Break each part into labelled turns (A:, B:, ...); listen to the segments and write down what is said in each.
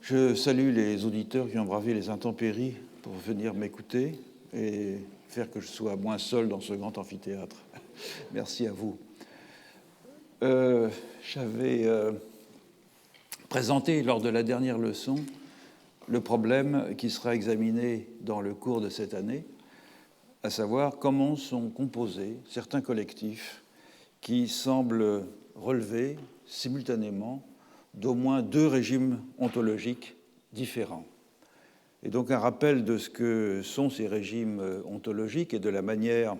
A: Je salue les auditeurs qui ont bravé les intempéries pour venir m'écouter et faire que je sois moins seul dans ce grand amphithéâtre. Merci à vous. J'avais présenté lors de la dernière leçon le problème qui sera examiné dans le cours de cette année, à savoir comment sont composés certains collectifs qui semblent relever simultanément d'au moins deux régimes ontologiques différents. Et donc un rappel de ce que sont ces régimes ontologiques et de la manière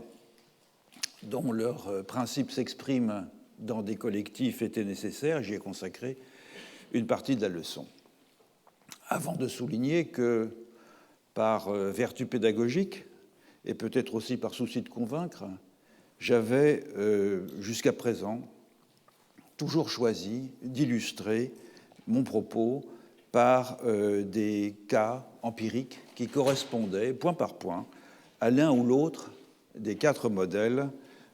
A: dont leurs principes s'expriment dans des collectifs était nécessaire. J'y ai consacré une partie de la leçon. Avant de souligner que, par vertu pédagogique, et peut-être aussi par souci de convaincre, j'avais jusqu'à présent toujours choisi d'illustrer mon propos par des cas empiriques qui correspondaient, point par point, à l'un ou l'autre des quatre modèles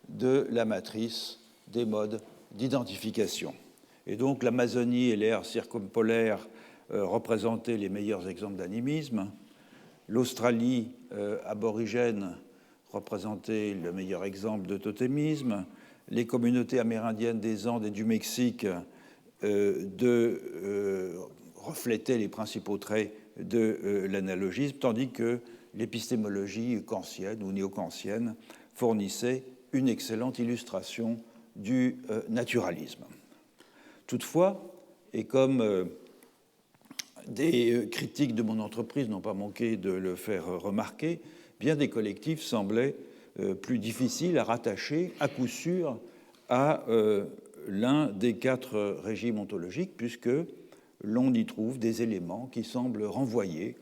A: de la matrice des modes d'identification. Et donc l'Amazonie et l'aire circumpolaire représentaient les meilleurs exemples d'animisme, l'Australie aborigène représentait le meilleur exemple de totémisme, les communautés amérindiennes des Andes et du Mexique reflétaient les principaux traits de l'analogisme, tandis que l'épistémologie kantienne ou néo-kantienne fournissait une excellente illustration du naturalisme. Toutefois, et comme des critiques de mon entreprise n'ont pas manqué de le faire remarquer, bien des collectifs semblaient plus difficiles à rattacher à coup sûr à l'un des quatre régimes ontologiques, puisque l'on y trouve des éléments qui semblent renvoyer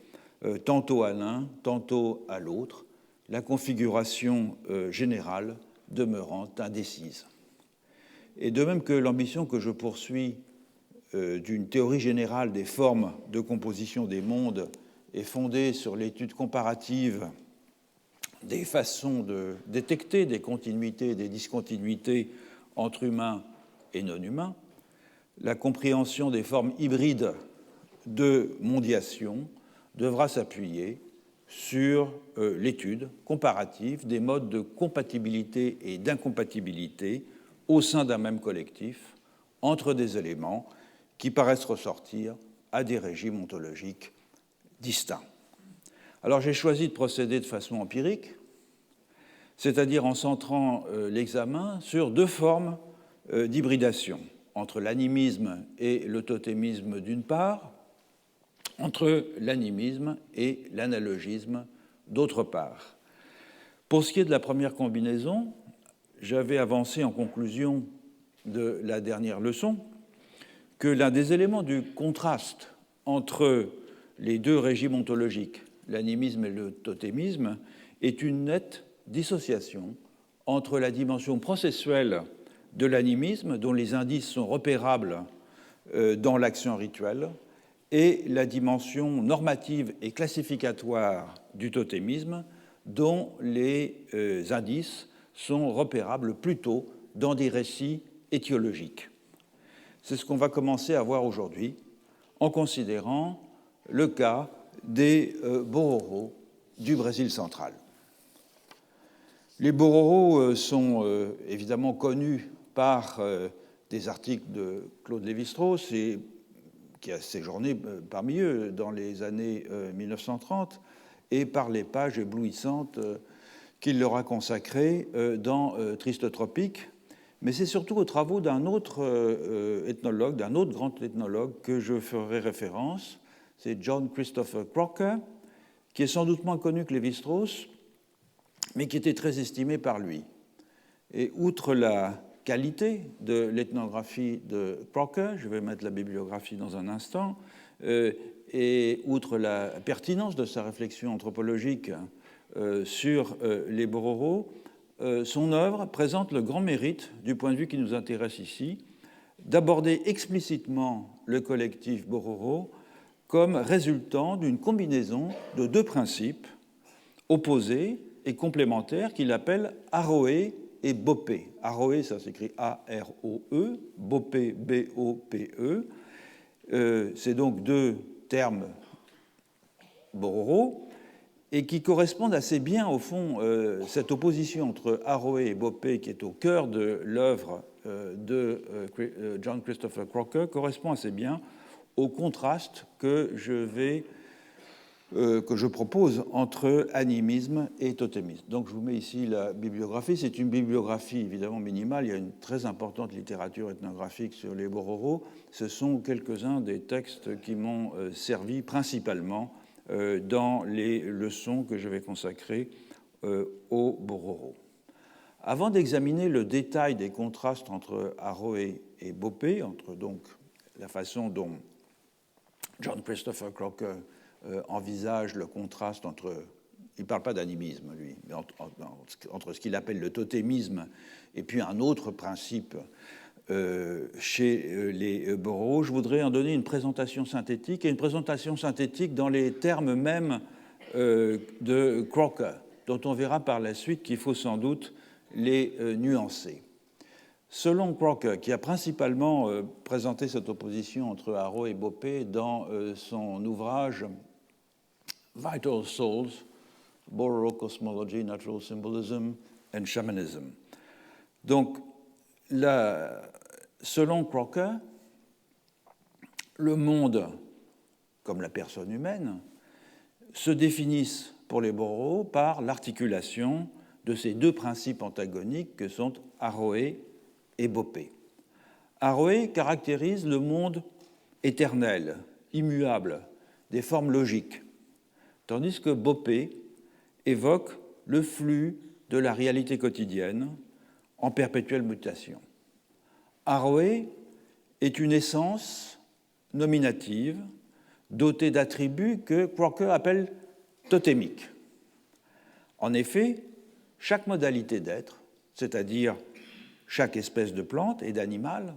A: tantôt à l'un, tantôt à l'autre, la configuration générale demeurant indécise. Et de même que l'ambition que je poursuis d'une théorie générale des formes de composition des mondes est fondée sur l'étude comparative des façons de détecter des continuités et des discontinuités entre humains et non-humains, la compréhension des formes hybrides de mondiation devra s'appuyer sur l'étude comparative des modes de compatibilité et d'incompatibilité au sein d'un même collectif entre des éléments qui paraissent ressortir à des régimes ontologiques distincts. Alors j'ai choisi de procéder de façon empirique, c'est-à-dire en centrant l'examen sur deux formes d'hybridation, entre l'animisme et le totémisme d'une part, entre l'animisme et l'analogisme d'autre part. Pour ce qui est de la première combinaison, j'avais avancé en conclusion de la dernière leçon que l'un des éléments du contraste entre les deux régimes ontologiques, l'animisme et le totémisme, est une nette dissociation entre la dimension processuelle de l'animisme, dont les indices sont repérables dans l'action rituelle, et la dimension normative et classificatoire du totémisme, dont les indices sont repérables plutôt dans des récits étiologiques. C'est ce qu'on va commencer à voir aujourd'hui en considérant le cas des Bororo du Brésil central. Les Bororo sont évidemment connus par des articles de Claude Lévi-Strauss, qui a séjourné parmi eux dans les années 1930, et par les pages éblouissantes qu'il leur a consacrées dans Triste Tropique. Mais c'est surtout aux travaux d'un autre ethnologue, d'un autre grand ethnologue que je ferai référence. C'est John Christopher Crocker, qui est sans doute moins connu que Lévi-Strauss, mais qui était très estimé par lui. Et outre la qualité de l'ethnographie de Crocker, je vais mettre la bibliographie dans un instant, et outre la pertinence de sa réflexion anthropologique sur les Bororo, son œuvre présente le grand mérite, du point de vue qui nous intéresse ici, d'aborder explicitement le collectif Bororo comme résultant d'une combinaison de deux principes opposés et complémentaires qu'il appelle Aroé et Bopé. Aroé, ça s'écrit A-R-O-E, Bopé, B-O-P-E. C'est donc deux termes Bororo et qui correspondent assez bien, au fond, cette opposition entre Aroë et Boppé, qui est au cœur de l'œuvre de John Christopher Crocker, correspond assez bien au contraste que je propose entre animisme et totémisme. Donc je vous mets ici la bibliographie. C'est une bibliographie évidemment minimale. Il y a une très importante littérature ethnographique sur les Bororo. Ce sont quelques-uns des textes qui m'ont servi principalement dans les leçons que je vais consacrer aux Bororo. Avant d'examiner le détail des contrastes entre Aroë et Boppé, entre donc la façon dont John Christopher Crocker envisage le contraste entre, il ne parle pas d'animisme lui, mais entre ce qu'il appelle le totémisme et puis un autre principe chez les Bororo, je voudrais en donner une présentation synthétique, et une présentation synthétique dans les termes mêmes de Crocker, dont on verra par la suite qu'il faut sans doute les nuancer. Selon Crocker, qui a principalement présenté cette opposition entre Aroë et Boppé dans son ouvrage Vital Souls, Bororo Cosmology, Natural Symbolism and Shamanism. Donc, selon Crocker, le monde, comme la personne humaine, se définissent pour les Bororo par l'articulation de ces deux principes antagoniques que sont Aroë et Boppé. Aroë caractérise le monde éternel, immuable, des formes logiques, tandis que Boppé évoque le flux de la réalité quotidienne en perpétuelle mutation. Aroë est une essence nominative dotée d'attributs que Crocker appelle totémiques. En effet, chaque modalité d'être, c'est-à-dire chaque espèce de plante et d'animal,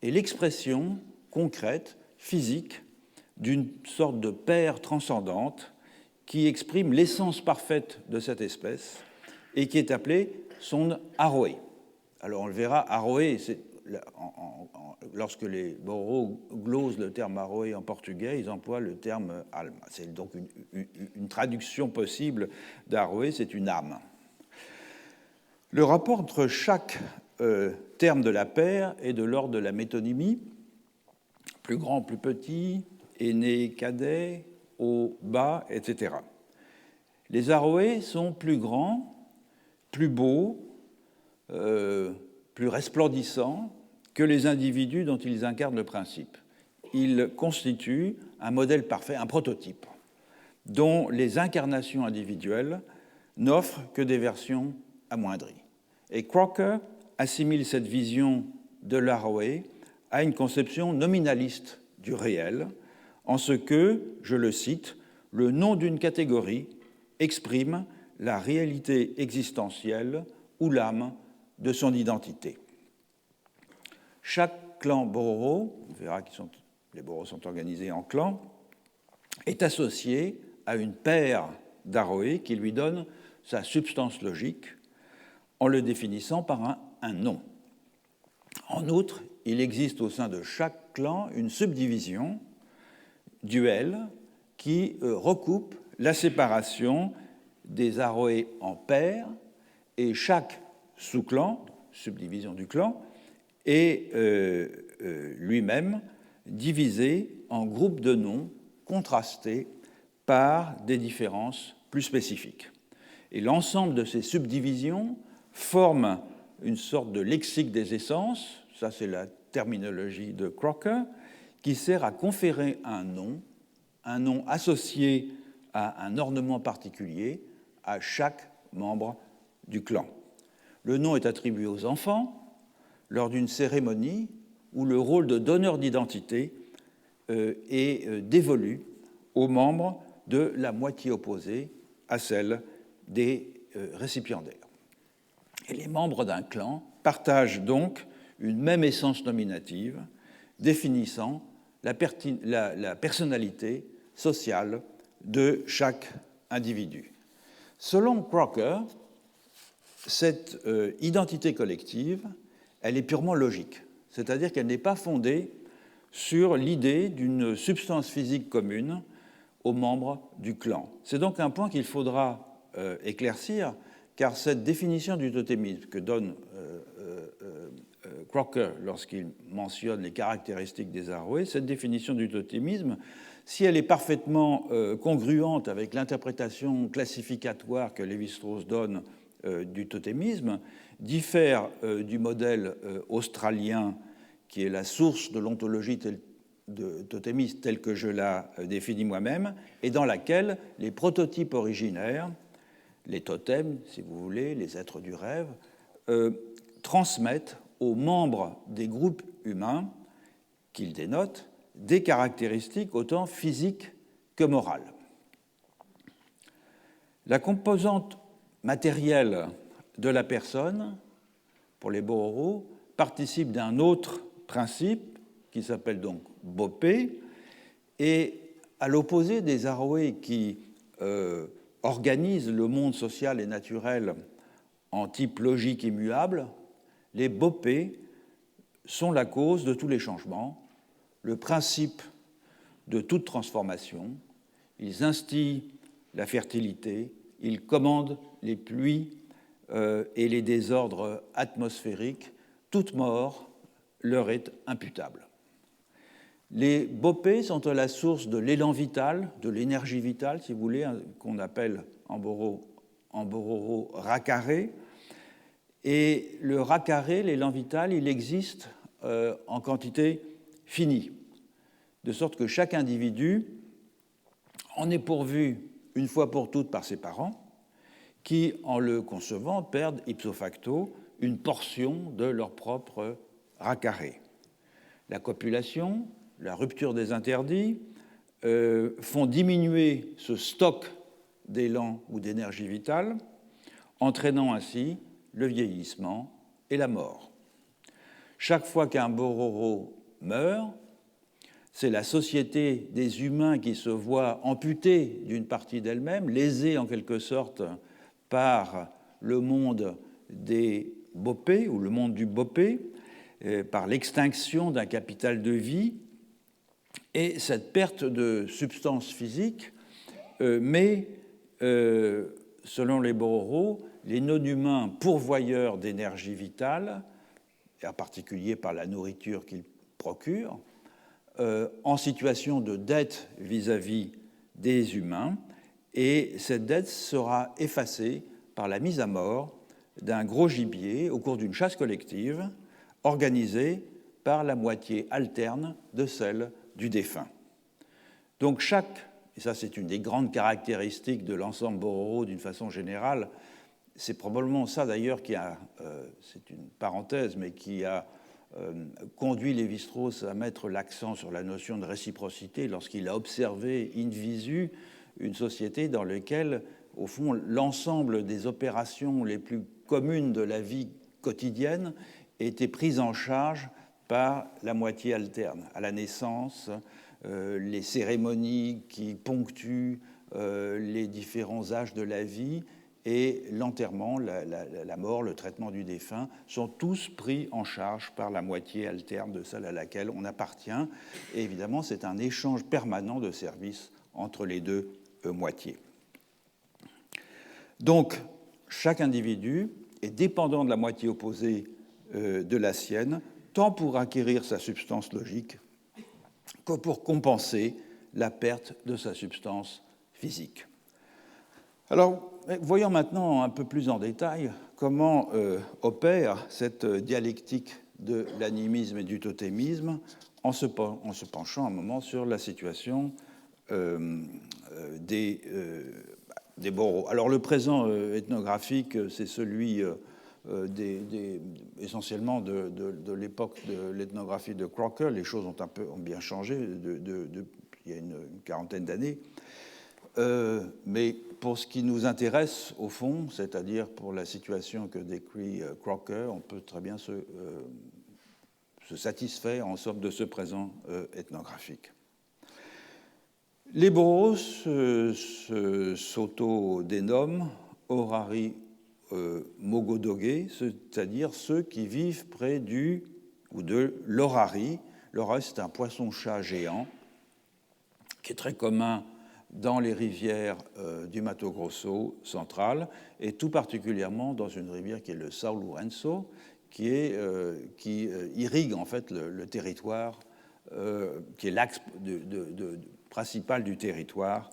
A: est l'expression concrète, physique, d'une sorte de paire transcendante qui exprime l'essence parfaite de cette espèce et qui est appelée son Aroë. Alors on le verra, Aroë, lorsque les Bororo glosent le terme Aroë en portugais, ils emploient le terme alma. C'est donc une traduction possible d'Aroë, c'est une âme. Le rapport entre chaque terme de la paire est de l'ordre de la métonymie, plus grand, plus petit, aîné, cadet, haut, bas, etc. Les Aroë sont plus grands, plus beaux, plus resplendissants que les individus dont ils incarnent le principe. Ils constituent un modèle parfait, un prototype, dont les incarnations individuelles n'offrent que des versions amoindries. Et Crocker assimile cette vision de l'Aroë à une conception nominaliste du réel, en ce que, je le cite, le nom d'une catégorie exprime la réalité existentielle ou l'âme de son identité. Chaque clan Bororo, on verra que les Bororo sont organisés en clans, est associé à une paire d'Aroë qui lui donne sa substance logique en le définissant par un nom. En outre, il existe au sein de chaque clan une subdivision duel qui recoupe la séparation des Aroë en paires, et chaque sous-clan, subdivision du clan, est lui-même divisé en groupes de noms contrastés par des différences plus spécifiques. Et l'ensemble de ces subdivisions forme une sorte de lexique des essences, ça c'est la terminologie de Crocker, qui sert à conférer un nom associé à un ornement particulier à chaque membre du clan. Le nom est attribué aux enfants lors d'une cérémonie où le rôle de donneur d'identité est dévolu aux membres de la moitié opposée à celle des récipiendaires. Et les membres d'un clan partagent donc une même essence nominative définissant la personnalité sociale de chaque individu. Selon Crocker, cette identité collective, elle est purement logique, c'est-à-dire qu'elle n'est pas fondée sur l'idée d'une substance physique commune aux membres du clan. C'est donc un point qu'il faudra éclaircir, car cette définition du totémisme que donne Crocker lorsqu'il mentionne les caractéristiques des Aroé, cette définition du totémisme, si elle est parfaitement congruente avec l'interprétation classificatoire que Lévi-Strauss donne du totémisme, diffère du modèle australien qui est la source de l'ontologie de totémiste telle que je la définis moi-même, et dans laquelle les prototypes originaires, les totems, si vous voulez, les êtres du rêve, transmettent aux membres des groupes humains qu'ils dénotent des caractéristiques autant physiques que morales. La composante matérielle de la personne, pour les Bororo, participe d'un autre principe qui s'appelle donc Bopé, et à l'opposé des Aroé qui organisent le monde social et naturel en type logique immuable, les Bopé sont la cause de tous les changements, le principe de toute transformation. Ils instillent la fertilité, ils commandent les pluies et les désordres atmosphériques. Toute mort leur est imputable. Les Bopé sont à la source de l'élan vital, de l'énergie vitale, si vous voulez, qu'on appelle en Bororo rakaré. Et le rakaré, l'élan vital, il existe en quantité finie, de sorte que chaque individu en est pourvu une fois pour toutes par ses parents, qui, en le concevant, perdent ipso facto une portion de leur propre rakaré. La copulation, la rupture des interdits font diminuer ce stock d'élan ou d'énergie vitale, entraînant ainsi le vieillissement et la mort. Chaque fois qu'un Bororo meurt, c'est la société des humains qui se voit amputée d'une partie d'elle-même, lésée en quelque sorte par le monde des Bopé ou le monde du Bopé, par l'extinction d'un capital de vie, et cette perte de substance physique met, selon les Bororo, les non-humains pourvoyeurs d'énergie vitale, et en particulier par la nourriture qu'ils procurent, en situation de dette vis-à-vis des humains, et cette dette sera effacée par la mise à mort d'un gros gibier au cours d'une chasse collective organisée par la moitié alterne de celle du défunt. Donc chaque, et ça c'est une des grandes caractéristiques de l'ensemble Bororo d'une façon générale, c'est probablement ça d'ailleurs qui a, c'est une parenthèse, mais qui a conduit Lévi-Strauss à mettre l'accent sur la notion de réciprocité lorsqu'il a observé in visu une société dans laquelle, au fond, l'ensemble des opérations les plus communes de la vie quotidienne étaient prises en charge par la moitié alterne. À la naissance, les cérémonies qui ponctuent les différents âges de la vie et l'enterrement, la mort, le traitement du défunt sont tous pris en charge par la moitié alterne de celle à laquelle on appartient. Et évidemment, c'est un échange permanent de services entre les deux moitiés. Donc, chaque individu est dépendant de la moitié opposée de la sienne, tant pour acquérir sa substance logique que pour compenser la perte de sa substance physique. Alors, voyons maintenant un peu plus en détail comment opère cette dialectique de l'animisme et du totémisme en se penchant un moment sur la situation des Boro. Alors, le présent ethnographique, c'est celui essentiellement de l'époque de l'ethnographie de Crocker. Les choses ont bien changé il y a une quarantaine d'années. Mais pour ce qui nous intéresse, au fond, c'est-à-dire pour la situation que décrit Crocker, on peut très bien se satisfaire, en somme, de ce présent ethnographique. Les Boros s'auto-dénomment Orari Mogodoge, c'est-à-dire ceux qui vivent près du ou de l'orari, L'orage, c'est un poisson-chat géant qui est très commun dans les rivières du Mato Grosso central, et tout particulièrement dans une rivière qui est le São Lourenço, qui irrigue en fait le territoire, qui est l'axe principal du territoire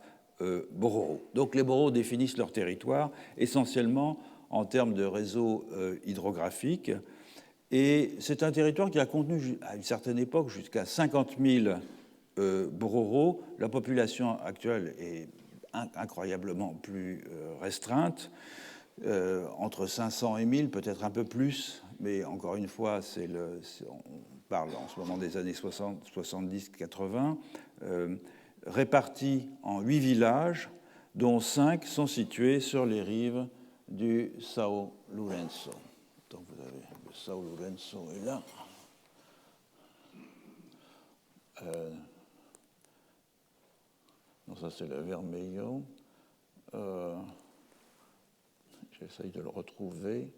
A: Bororo. Donc les Bororo définissent leur territoire essentiellement en termes de réseau hydrographique, et c'est un territoire qui a contenu à une certaine époque jusqu'à 50 000 Bororo. La population actuelle est incroyablement plus restreinte, entre 500 et 1000, peut-être un peu plus, mais encore une fois, on parle en ce moment des années 60, 70, 80, répartis en 8 villages, dont 5 sont situés sur les rives du São Lourenço. Donc vous avez le São Lourenço est là. Non, ça c'est le Vermelho. J'essaye de le retrouver.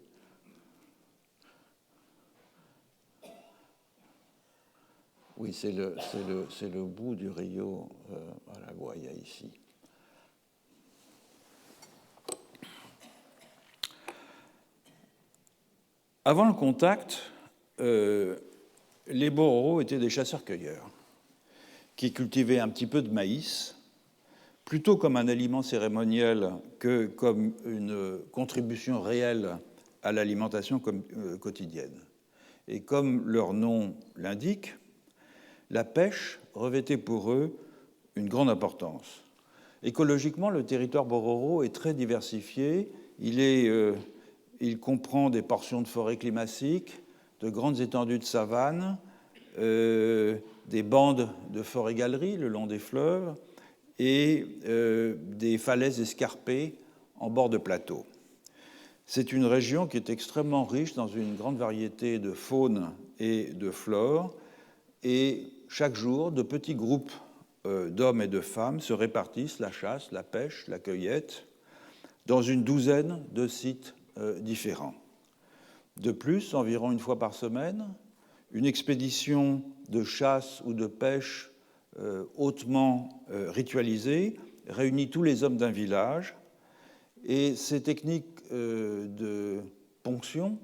A: Oui, c'est le bout du Rio Araguaia ici. Avant le contact, les Bororo étaient des chasseurs-cueilleurs qui cultivaient un petit peu de maïs, plutôt comme un aliment cérémoniel que comme une contribution réelle à l'alimentation quotidienne. Et comme leur nom l'indique, la pêche revêtait pour eux une grande importance. Écologiquement, le territoire Bororo est très diversifié. Il comprend des portions de forêts climatiques, de grandes étendues de savane, des bandes de forêts-galeries le long des fleuves et des falaises escarpées en bord de plateau. C'est une région qui est extrêmement riche dans une grande variété de faune et de flore, et chaque jour, de petits groupes d'hommes et de femmes se répartissent la chasse, la pêche, la cueillette, dans une douzaine de sites différents. De plus, environ une fois par semaine, une expédition de chasse ou de pêche hautement ritualisée réunit tous les hommes d'un village, et ces techniques de ponction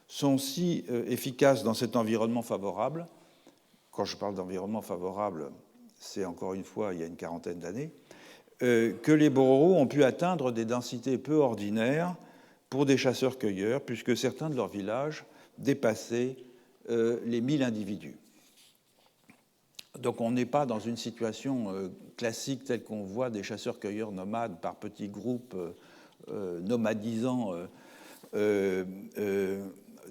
A: sont si efficaces dans cet environnement favorable. Quand je parle d'environnement favorable, c'est encore une fois il y a une quarantaine d'années, que les Bororo ont pu atteindre des densités peu ordinaires pour des chasseurs-cueilleurs, puisque certains de leurs villages dépassaient les 1000 individus. Donc on n'est pas dans une situation classique telle qu'on voit des chasseurs-cueilleurs nomades par petits groupes nomadisant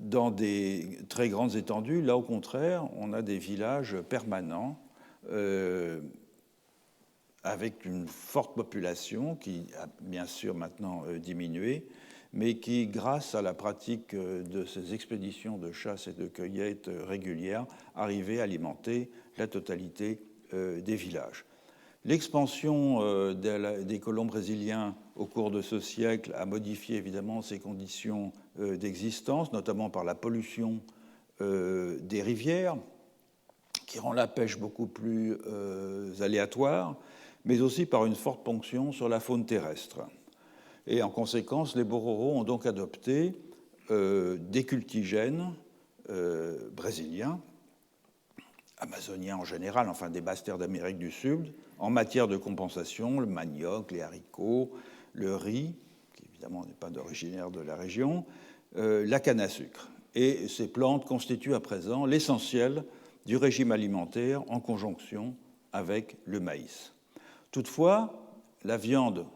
A: dans des très grandes étendues. Là, au contraire, on a des villages permanents avec une forte population qui a bien sûr maintenant diminué, mais qui, grâce à la pratique de ces expéditions de chasse et de cueillette régulières, arrivait à alimenter la totalité des villages. L'expansion des colons brésiliens au cours de ce siècle a modifié évidemment ces conditions d'existence, notamment par la pollution des rivières, qui rend la pêche beaucoup plus aléatoire, mais aussi par une forte ponction sur la faune terrestre. Et en conséquence, les Bororo ont donc adopté des cultigènes brésiliens, amazoniens en général, enfin des basses terres d'Amérique du Sud, en matière de compensation, le manioc, les haricots, le riz, qui évidemment n'est pas originaire de la région, la canne à sucre. Et ces plantes constituent à présent l'essentiel du régime alimentaire en conjonction avec le maïs. Toutefois, la viande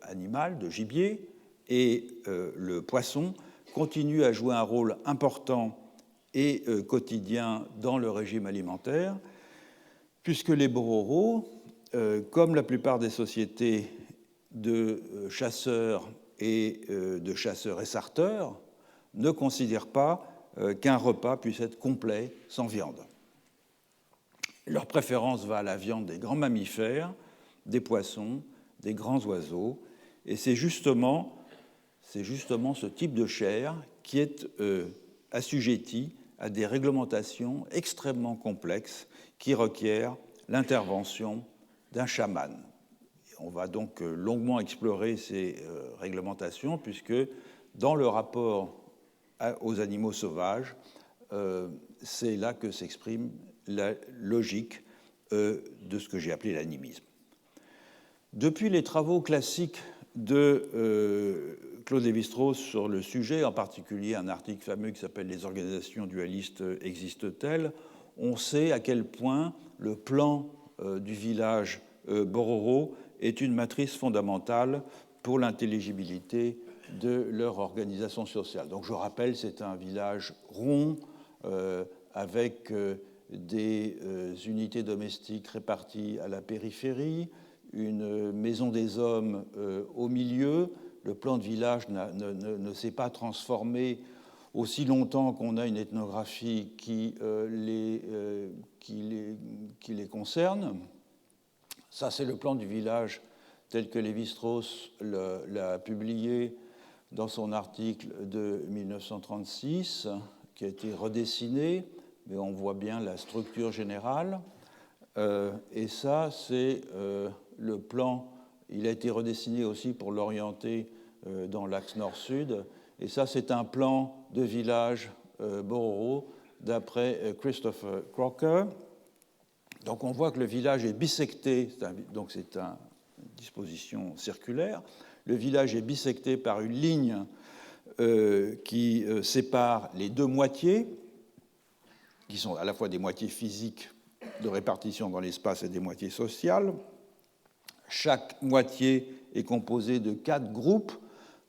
A: animale, de gibier, et le poisson continuent à jouer un rôle important et quotidien dans le régime alimentaire, puisque les Bororo, comme la plupart des sociétés de chasseurs et de chasseurs et sarteurs, ne considèrent pas qu'un repas puisse être complet sans viande. Leur préférence va à la viande des grands mammifères, des poissons, des grands oiseaux, et c'est justement ce type de chair qui est assujetti à des réglementations extrêmement complexes qui requièrent l'intervention d'un chaman. On va donc longuement explorer ces réglementations, puisque dans le rapport aux animaux sauvages, c'est là que s'exprime la logique de ce que j'ai appelé l'animisme. Depuis les travaux classiques de Claude Lévi-Strauss sur le sujet, en particulier un article fameux qui s'appelle « Les organisations dualistes existent-elles ?», on sait à quel point le plan du village Bororo est une matrice fondamentale pour l'intelligibilité de leur organisation sociale. Donc je rappelle, c'est un village rond avec des unités domestiques réparties à la périphérie, une maison des hommes au milieu. Le plan de village ne s'est pas transformé aussi longtemps qu'on a une ethnographie qui les concerne. Ça, c'est le plan du village tel que Lévi-Strauss l'a publié dans son article de 1936, qui a été redessiné, mais on voit bien la structure générale. Et ça, c'est le plan. Il a été redessiné aussi pour l'orienter dans l'axe nord-sud. Et ça, c'est un plan de village Bororo d'après Christopher Crocker. Donc on voit que le village est bisecté, donc c'est une disposition circulaire. Le village est bisecté par une ligne qui sépare les deux moitiés, qui sont à la fois des moitiés physiques de répartition dans l'espace et des moitiés sociales. Chaque moitié est composée de 4 groupes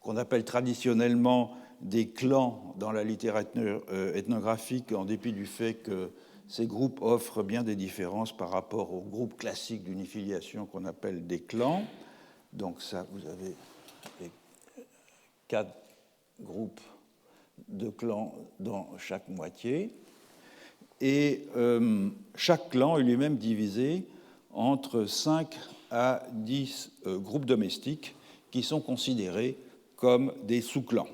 A: qu'on appelle traditionnellement des clans dans la littérature ethnographique, en dépit du fait que ces groupes offrent bien des différences par rapport aux groupes classiques d'unifiliation qu'on appelle des clans. Donc ça, vous avez les 4 groupes de clans dans chaque moitié. Et chaque clan est lui-même divisé entre 5 à 10 groupes domestiques qui sont considérés comme des sous-clans.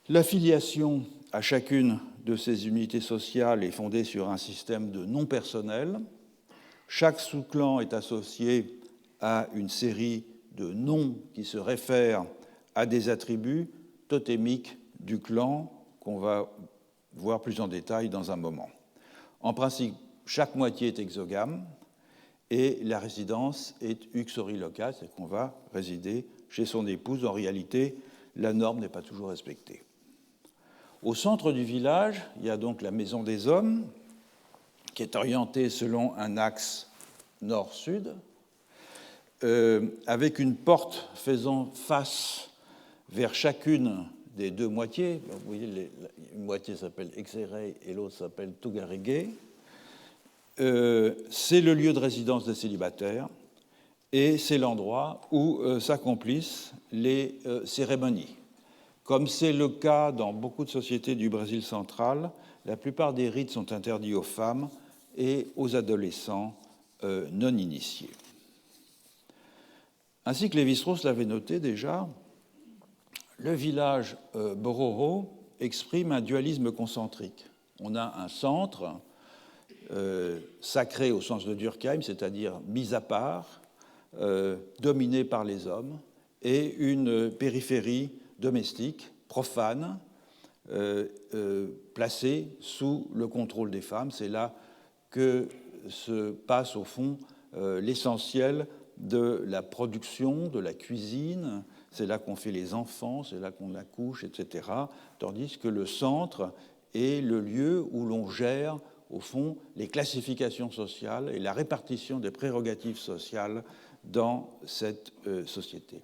A: L'affiliation à chacune de ces unités sociales est fondée sur un système de noms personnels. Chaque sous-clan est associé à une série de noms qui se réfèrent à des attributs totémiques du clan qu'on va voir plus en détail dans un moment. En principe, chaque moitié est exogame et la résidence est uxorilocale, c'est qu'on va résider chez son épouse. En réalité, la norme n'est pas toujours respectée. Au centre du village, il y a donc la maison des hommes, qui est orientée selon un axe nord-sud, avec une porte faisant face vers chacune des deux moitiés. Vous voyez, une moitié s'appelle Exerei et l'autre s'appelle Tugarege. C'est le lieu de résidence des célibataires et c'est l'endroit où s'accomplissent les cérémonies. Comme c'est le cas dans beaucoup de sociétés du Brésil central, la plupart des rites sont interdits aux femmes et aux adolescents non initiés. Ainsi que Lévi-Strauss l'avait noté déjà, le village Bororo exprime un dualisme concentrique. On a un centre sacré au sens de Durkheim, c'est-à-dire mis à part, dominé par les hommes, et une périphérie domestique, profane, placée sous le contrôle des femmes. C'est là que se passe au fond l'essentiel de la production, de la cuisine. C'est là qu'on fait les enfants, c'est là qu'on accouche, etc. Tandis que le centre est le lieu où l'on gère, au fond, les classifications sociales et la répartition des prérogatives sociales dans cette société.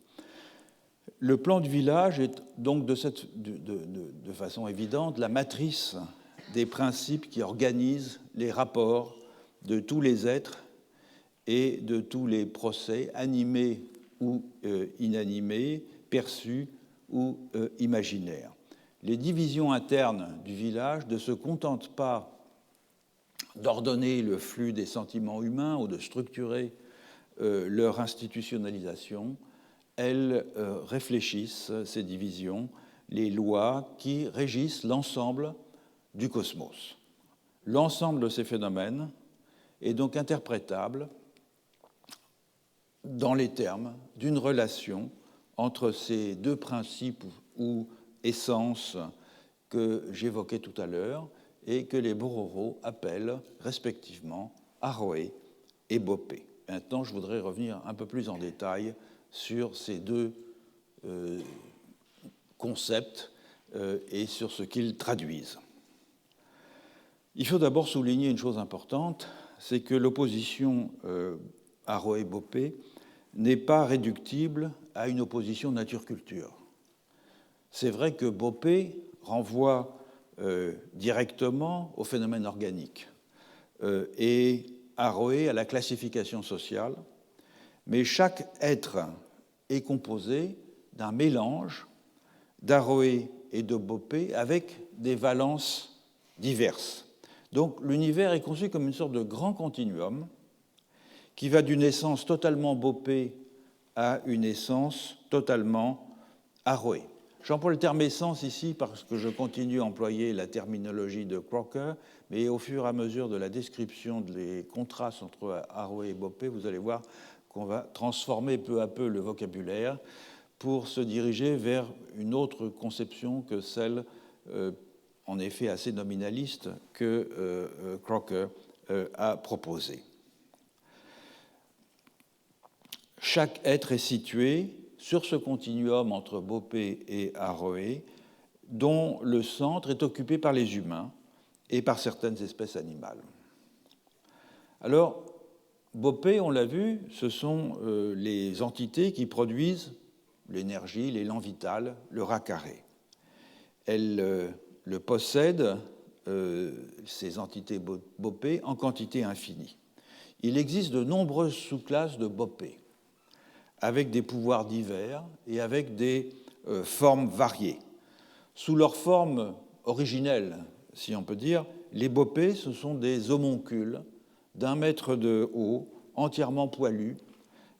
A: Le plan du village est donc de façon évidente la matrice des principes qui organisent les rapports de tous les êtres et de tous les procès, animés ou inanimés, perçus ou imaginaires. Les divisions internes du village ne se contentent pas d'ordonner le flux des sentiments humains ou de structurer leur institutionnalisation. Elles réfléchissent, ces divisions, les lois qui régissent l'ensemble du cosmos. L'ensemble de ces phénomènes est donc interprétable dans les termes d'une relation entre ces deux principes ou essences que j'évoquais tout à l'heure et que les Bororo appellent respectivement Aroé et Bopé. Maintenant, je voudrais revenir un peu plus en détail sur ces deux concepts et sur ce qu'ils traduisent. Il faut d'abord souligner une chose importante, c'est que l'opposition Aroé-Bopé n'est pas réductible à une opposition nature-culture. C'est vrai que Bopé renvoie directement au phénomène organique et Aroé à la classification sociale, mais chaque être est composé d'un mélange d'Aroé et de Bopé avec des valences diverses. Donc l'univers est conçu comme une sorte de grand continuum qui va d'une essence totalement Bopé à une essence totalement Aroé. J'emploie le terme essence ici parce que je continue à employer la terminologie de Crocker, mais au fur et à mesure de la description des contrastes entre Aroé et Bopé, vous allez voir qu'on va transformer peu à peu le vocabulaire pour se diriger vers une autre conception que celle, en effet assez nominaliste, que Crocker a proposée. Chaque être est situé sur ce continuum entre Bopé et Aroé, dont le centre est occupé par les humains et par certaines espèces animales. Alors, Bopé, on l'a vu, ce sont les entités qui produisent l'énergie, l'élan vital, le rat carré. Elles le possèdent, ces entités Bopé, en quantité infinie. Il existe de nombreuses sous-classes de Bopé, avec des pouvoirs divers et avec des formes variées. Sous leur forme originelle, si on peut dire, les Bopé, ce sont des homoncules d'1 mètre de haut, entièrement poilus,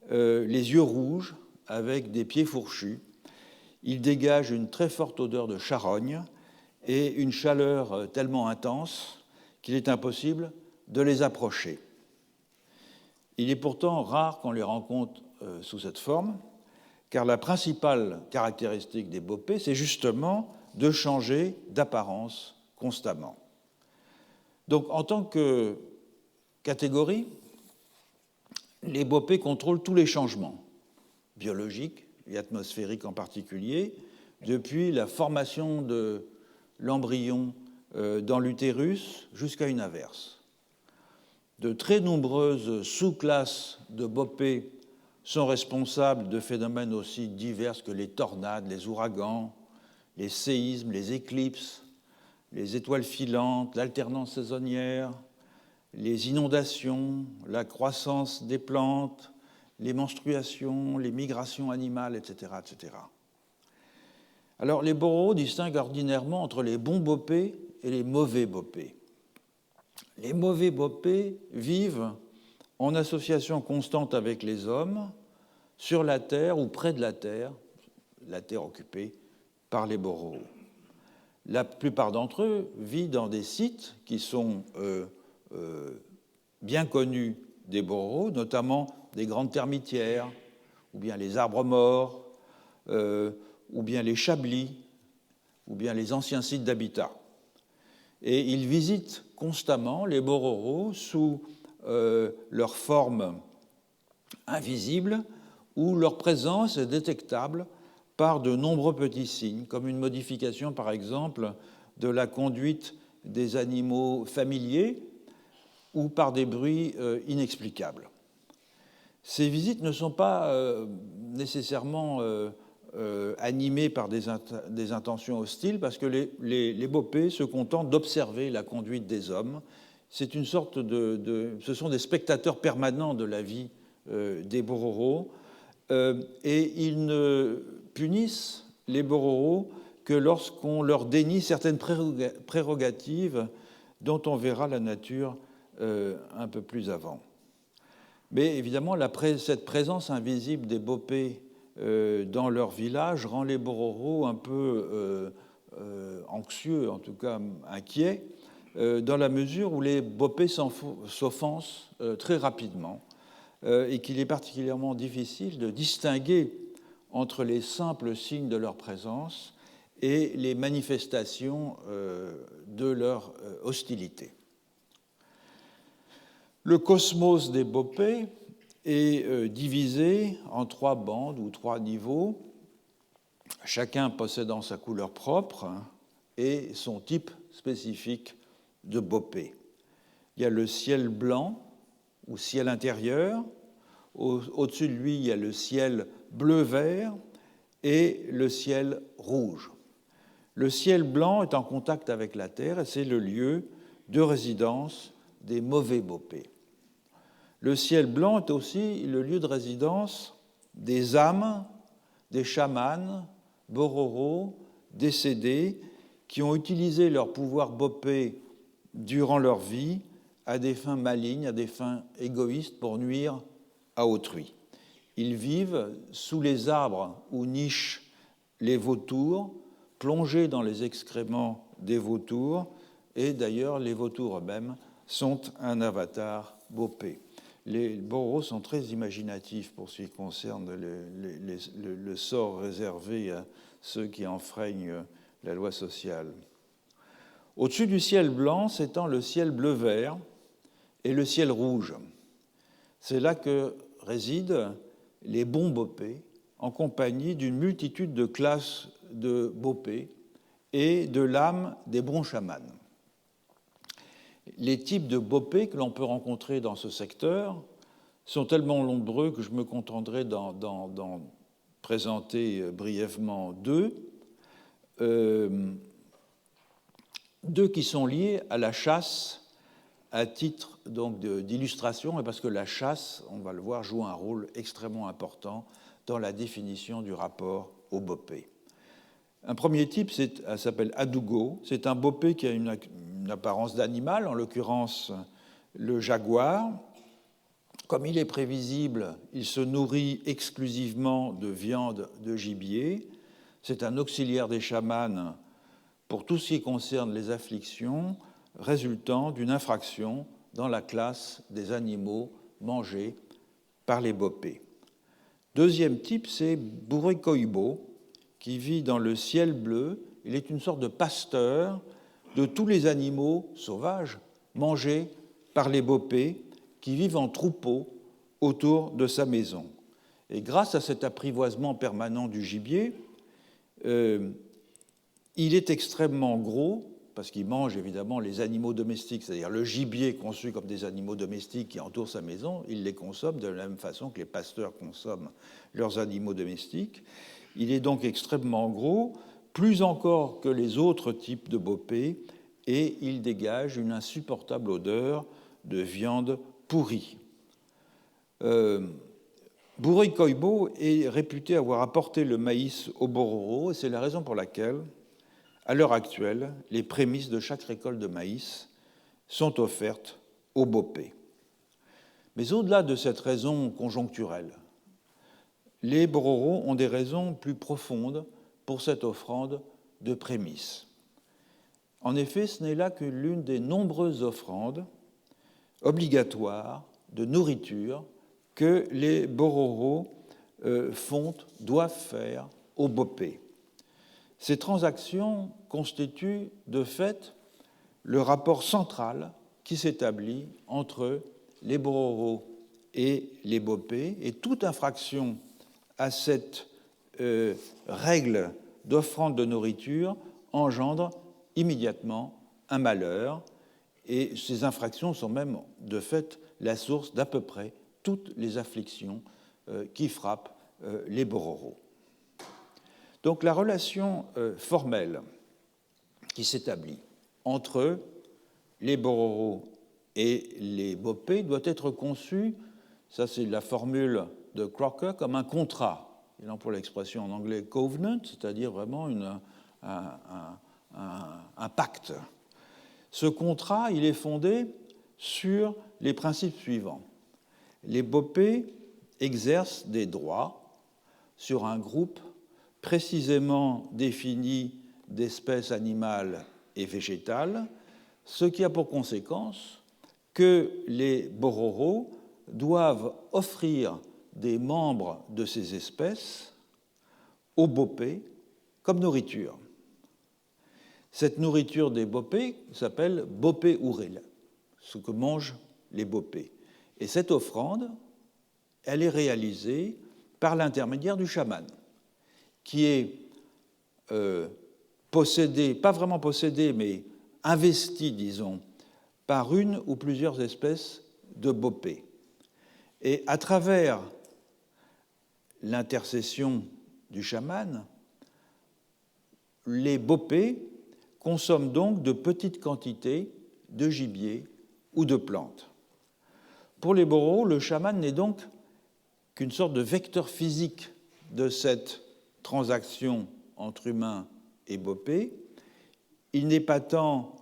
A: les yeux rouges, avec des pieds fourchus. Ils dégagent une très forte odeur de charogne et une chaleur tellement intense qu'il est impossible de les approcher. Il est pourtant rare qu'on les rencontre sous cette forme, car la principale caractéristique des Bopé, c'est justement de changer d'apparence constamment. Donc, en tant que catégorie, les Bopé contrôlent tous les changements biologiques et atmosphériques en particulier, depuis la formation de l'embryon dans l'utérus jusqu'à une averse. De très nombreuses sous-classes de Bopé sont responsables de phénomènes aussi divers que les tornades, les ouragans, les séismes, les éclipses, les étoiles filantes, l'alternance saisonnière, les inondations, la croissance des plantes, les menstruations, les migrations animales, etc., etc. Alors, les Bororo distinguent ordinairement entre les bons Bopé et les mauvais Bopé. Les mauvais Bopé vivent en association constante avec les hommes, sur la terre ou près de la terre occupée par les Bororo. La plupart d'entre eux vivent dans des sites qui sont bien connus des Bororo, notamment des grandes termitières, ou bien les arbres morts, ou bien les chablis, ou bien les anciens sites d'habitat. Et ils visitent constamment les Bororo sous leur forme invisible, où leur présence est détectable par de nombreux petits signes, comme une modification, par exemple, de la conduite des animaux familiers ou par des bruits inexplicables. Ces visites ne sont pas nécessairement animées par des intentions hostiles, parce que les Bopé se contentent d'observer la conduite des hommes. C'est une sorte ce sont des spectateurs permanents de la vie des Bororo, et ils ne punissent les Bororo que lorsqu'on leur dénie certaines prérogatives dont on verra la nature un peu plus avant. Mais évidemment, cette présence invisible des Bopé dans leur village rend les Bororo un peu anxieux, en tout cas inquiet, dans la mesure où les bopés s'offensent très rapidement et qu'il est particulièrement difficile de distinguer entre les simples signes de leur présence et les manifestations de leur hostilité. Le cosmos des bopés est divisé en 3 bandes ou 3 niveaux, chacun possédant sa couleur propre et son type spécifique de bopé. Il y a le ciel blanc ou ciel intérieur, au-dessus de lui il y a le ciel bleu-vert et le ciel rouge. Le ciel blanc est en contact avec la Terre et c'est le lieu de résidence des mauvais bopés. Le ciel blanc est aussi le lieu de résidence des âmes, des chamans, bororos, décédés, qui ont utilisé leur pouvoir bopé durant leur vie à des fins malignes, à des fins égoïstes pour nuire à autrui. Ils vivent sous les arbres où nichent les vautours, plongés dans les excréments des vautours, et d'ailleurs les vautours eux-mêmes sont un avatar bopé. Les bororos sont très imaginatifs pour ce qui concerne le sort réservé à ceux qui enfreignent la loi sociale. Au-dessus du ciel blanc s'étend le ciel bleu-vert et le ciel rouge. C'est là que résident les bons bopés en compagnie d'une multitude de classes de bopés et de l'âme des bons chamans. Les types de bopés que l'on peut rencontrer dans ce secteur sont tellement nombreux que je me contenterai d'en présenter brièvement 2. 2 qui sont liés à la chasse à titre donc d'illustration, et parce que la chasse, on va le voir, joue un rôle extrêmement important dans la définition du rapport au bopé. Un premier type s'appelle Adugo. C'est un bopé qui a une apparence d'animal, en l'occurrence le jaguar. Comme il est prévisible, il se nourrit exclusivement de viande de gibier. C'est un auxiliaire des chamans pour tout ce qui concerne les afflictions résultant d'une infraction dans la classe des animaux mangés par les bopés. Deuxième type, c'est Burekoibo, qui vit dans le ciel bleu. Il est une sorte de pasteur de tous les animaux sauvages mangés par les bopés qui vivent en troupeaux autour de sa maison. Et grâce à cet apprivoisement permanent du gibier, il est extrêmement gros, parce qu'il mange évidemment les animaux domestiques, c'est-à-dire le gibier conçu comme des animaux domestiques qui entourent sa maison, il les consomme de la même façon que les pasteurs consomment leurs animaux domestiques. Il est donc extrêmement gros, plus encore que les autres types de bopés, et il dégage une insupportable odeur de viande pourrie. Burekoibo est réputé avoir apporté le maïs aux Bororo, et c'est la raison pour laquelle, à l'heure actuelle, les prémices de chaque récolte de maïs sont offertes aux bopés. Mais au-delà de cette raison conjoncturelle, les Bororo ont des raisons plus profondes pour cette offrande de prémices. En effet, ce n'est là que l'une des nombreuses offrandes obligatoires de nourriture que les Bororo doivent faire aux bopés. Ces transactions constituent de fait le rapport central qui s'établit entre les Bororo et les bopés, et toute infraction à cette règle d'offrande de nourriture engendre immédiatement un malheur, et ces infractions sont même de fait la source d'à peu près toutes les afflictions qui frappent les Bororo. Donc la relation formelle qui s'établit entre les Bororo et les bopés doit être conçue, ça c'est la formule de Crocker, comme un contrat. Il emploie l'expression en anglais covenant, c'est-à-dire vraiment un pacte. Ce contrat, il est fondé sur les principes suivants. Les bopés exercent des droits sur un groupe précisément défini d'espèces animales et végétales, ce qui a pour conséquence que les bororos doivent offrir des membres de ces espèces aux bopés comme nourriture. Cette nourriture des bopés s'appelle bopé ouril, ce que mangent les bopés. Et cette offrande, elle est réalisée par l'intermédiaire du chaman, qui est possédé, pas vraiment possédé, mais investi, disons, par une ou plusieurs espèces de bopés. Et à travers l'intercession du chaman, les bopés consomment donc de petites quantités de gibier ou de plantes. Pour les bororos, le chaman n'est donc qu'une sorte de vecteur physique de cette transaction entre humains et bopés. Il n'est pas tant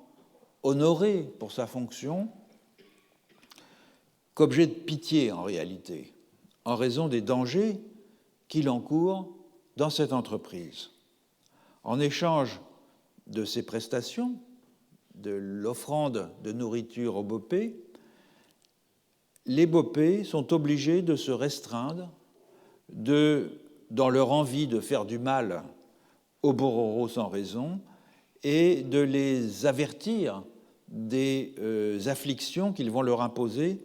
A: honoré pour sa fonction qu'objet de pitié en réalité, en raison des dangers qu'il encourt dans cette entreprise. En échange de ces prestations, de l'offrande de nourriture aux bopés, les bopés sont obligés de se restreindre dans leur envie de faire du mal aux bororos sans raison et de les avertir des afflictions qu'ils vont leur imposer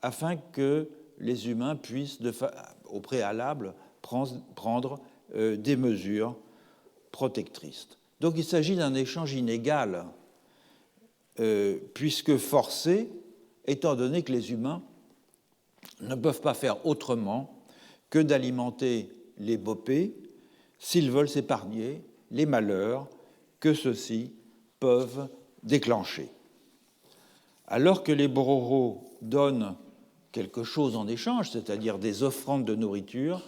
A: afin que les humains puissent, au préalable, prendre des mesures protectrices. Donc il s'agit d'un échange inégal, puisque forcé, étant donné que les humains ne peuvent pas faire autrement que d'alimenter les bopés s'ils veulent s'épargner les malheurs que ceux-ci peuvent déclencher. Alors que les bororos donnent quelque chose en échange, c'est-à-dire des offrandes de nourriture,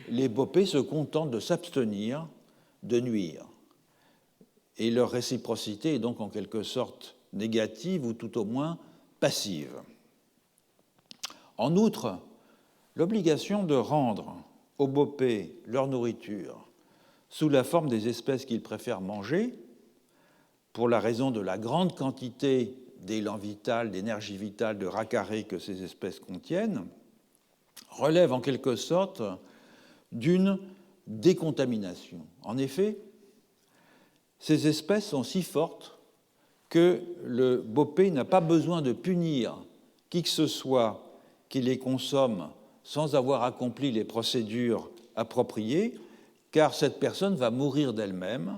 A: les bopés se contentent de s'abstenir de nuire. Et leur réciprocité est donc en quelque sorte négative ou tout au moins passive. En outre, l'obligation de rendre aux bopés leur nourriture sous la forme des espèces qu'ils préfèrent manger, pour la raison de la grande quantité d'élan vital, d'énergie vitale, de racarré que ces espèces contiennent, relève en quelque sorte d'une décontamination. En effet, ces espèces sont si fortes que le bopé n'a pas besoin de punir qui que ce soit qui les consomme sans avoir accompli les procédures appropriées, car cette personne va mourir d'elle-même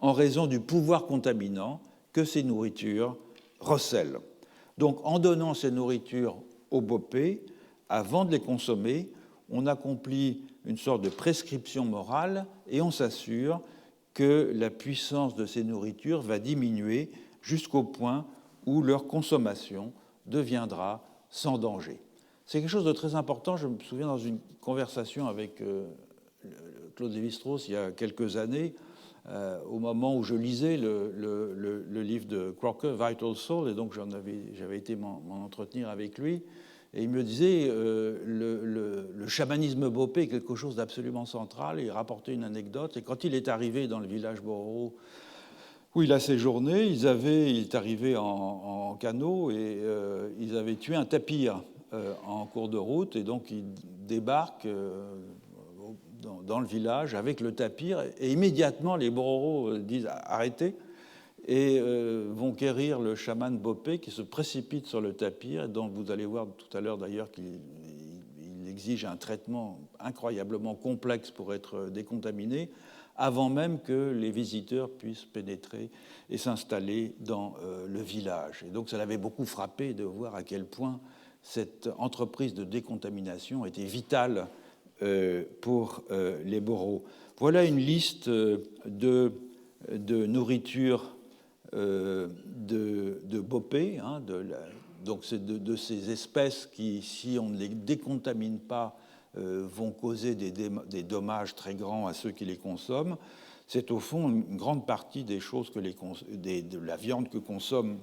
A: en raison du pouvoir contaminant que ces nourritures recèlent. Donc, en donnant ces nourritures aux bopés, avant de les consommer, on accomplit une sorte de prescription morale et on s'assure que la puissance de ces nourritures va diminuer jusqu'au point où leur consommation deviendra sans danger. C'est quelque chose de très important. Je me souviens dans une conversation avec Claude Lévi-Strauss il y a quelques années, au moment où je lisais le livre de Crocker, Vital Soul, et donc j'avais été m'en entretenir avec lui, et il me disait le chamanisme bopé est quelque chose d'absolument central, et il rapportait une anecdote, et quand il est arrivé dans le village bororo où il a séjourné, il est arrivé en canot, et ils avaient tué un tapir en cours de route, et donc il débarque dans le village avec le tapir, et immédiatement les bororos disent arrêtez, et vont quérir le chaman bopé qui se précipite sur le tapir, et dont vous allez voir tout à l'heure d'ailleurs qu'il exige un traitement incroyablement complexe pour être décontaminé, avant même que les visiteurs puissent pénétrer et s'installer dans le village. Et donc ça l'avait beaucoup frappé de voir à quel point cette entreprise de décontamination était vitale pour les bororos. Voilà une liste de nourriture de bopé, hein, donc c'est de ces espèces qui, si on ne les décontamine pas, vont causer des dommages très grands à ceux qui les consomment. C'est au fond une grande partie des choses de la viande que consomment,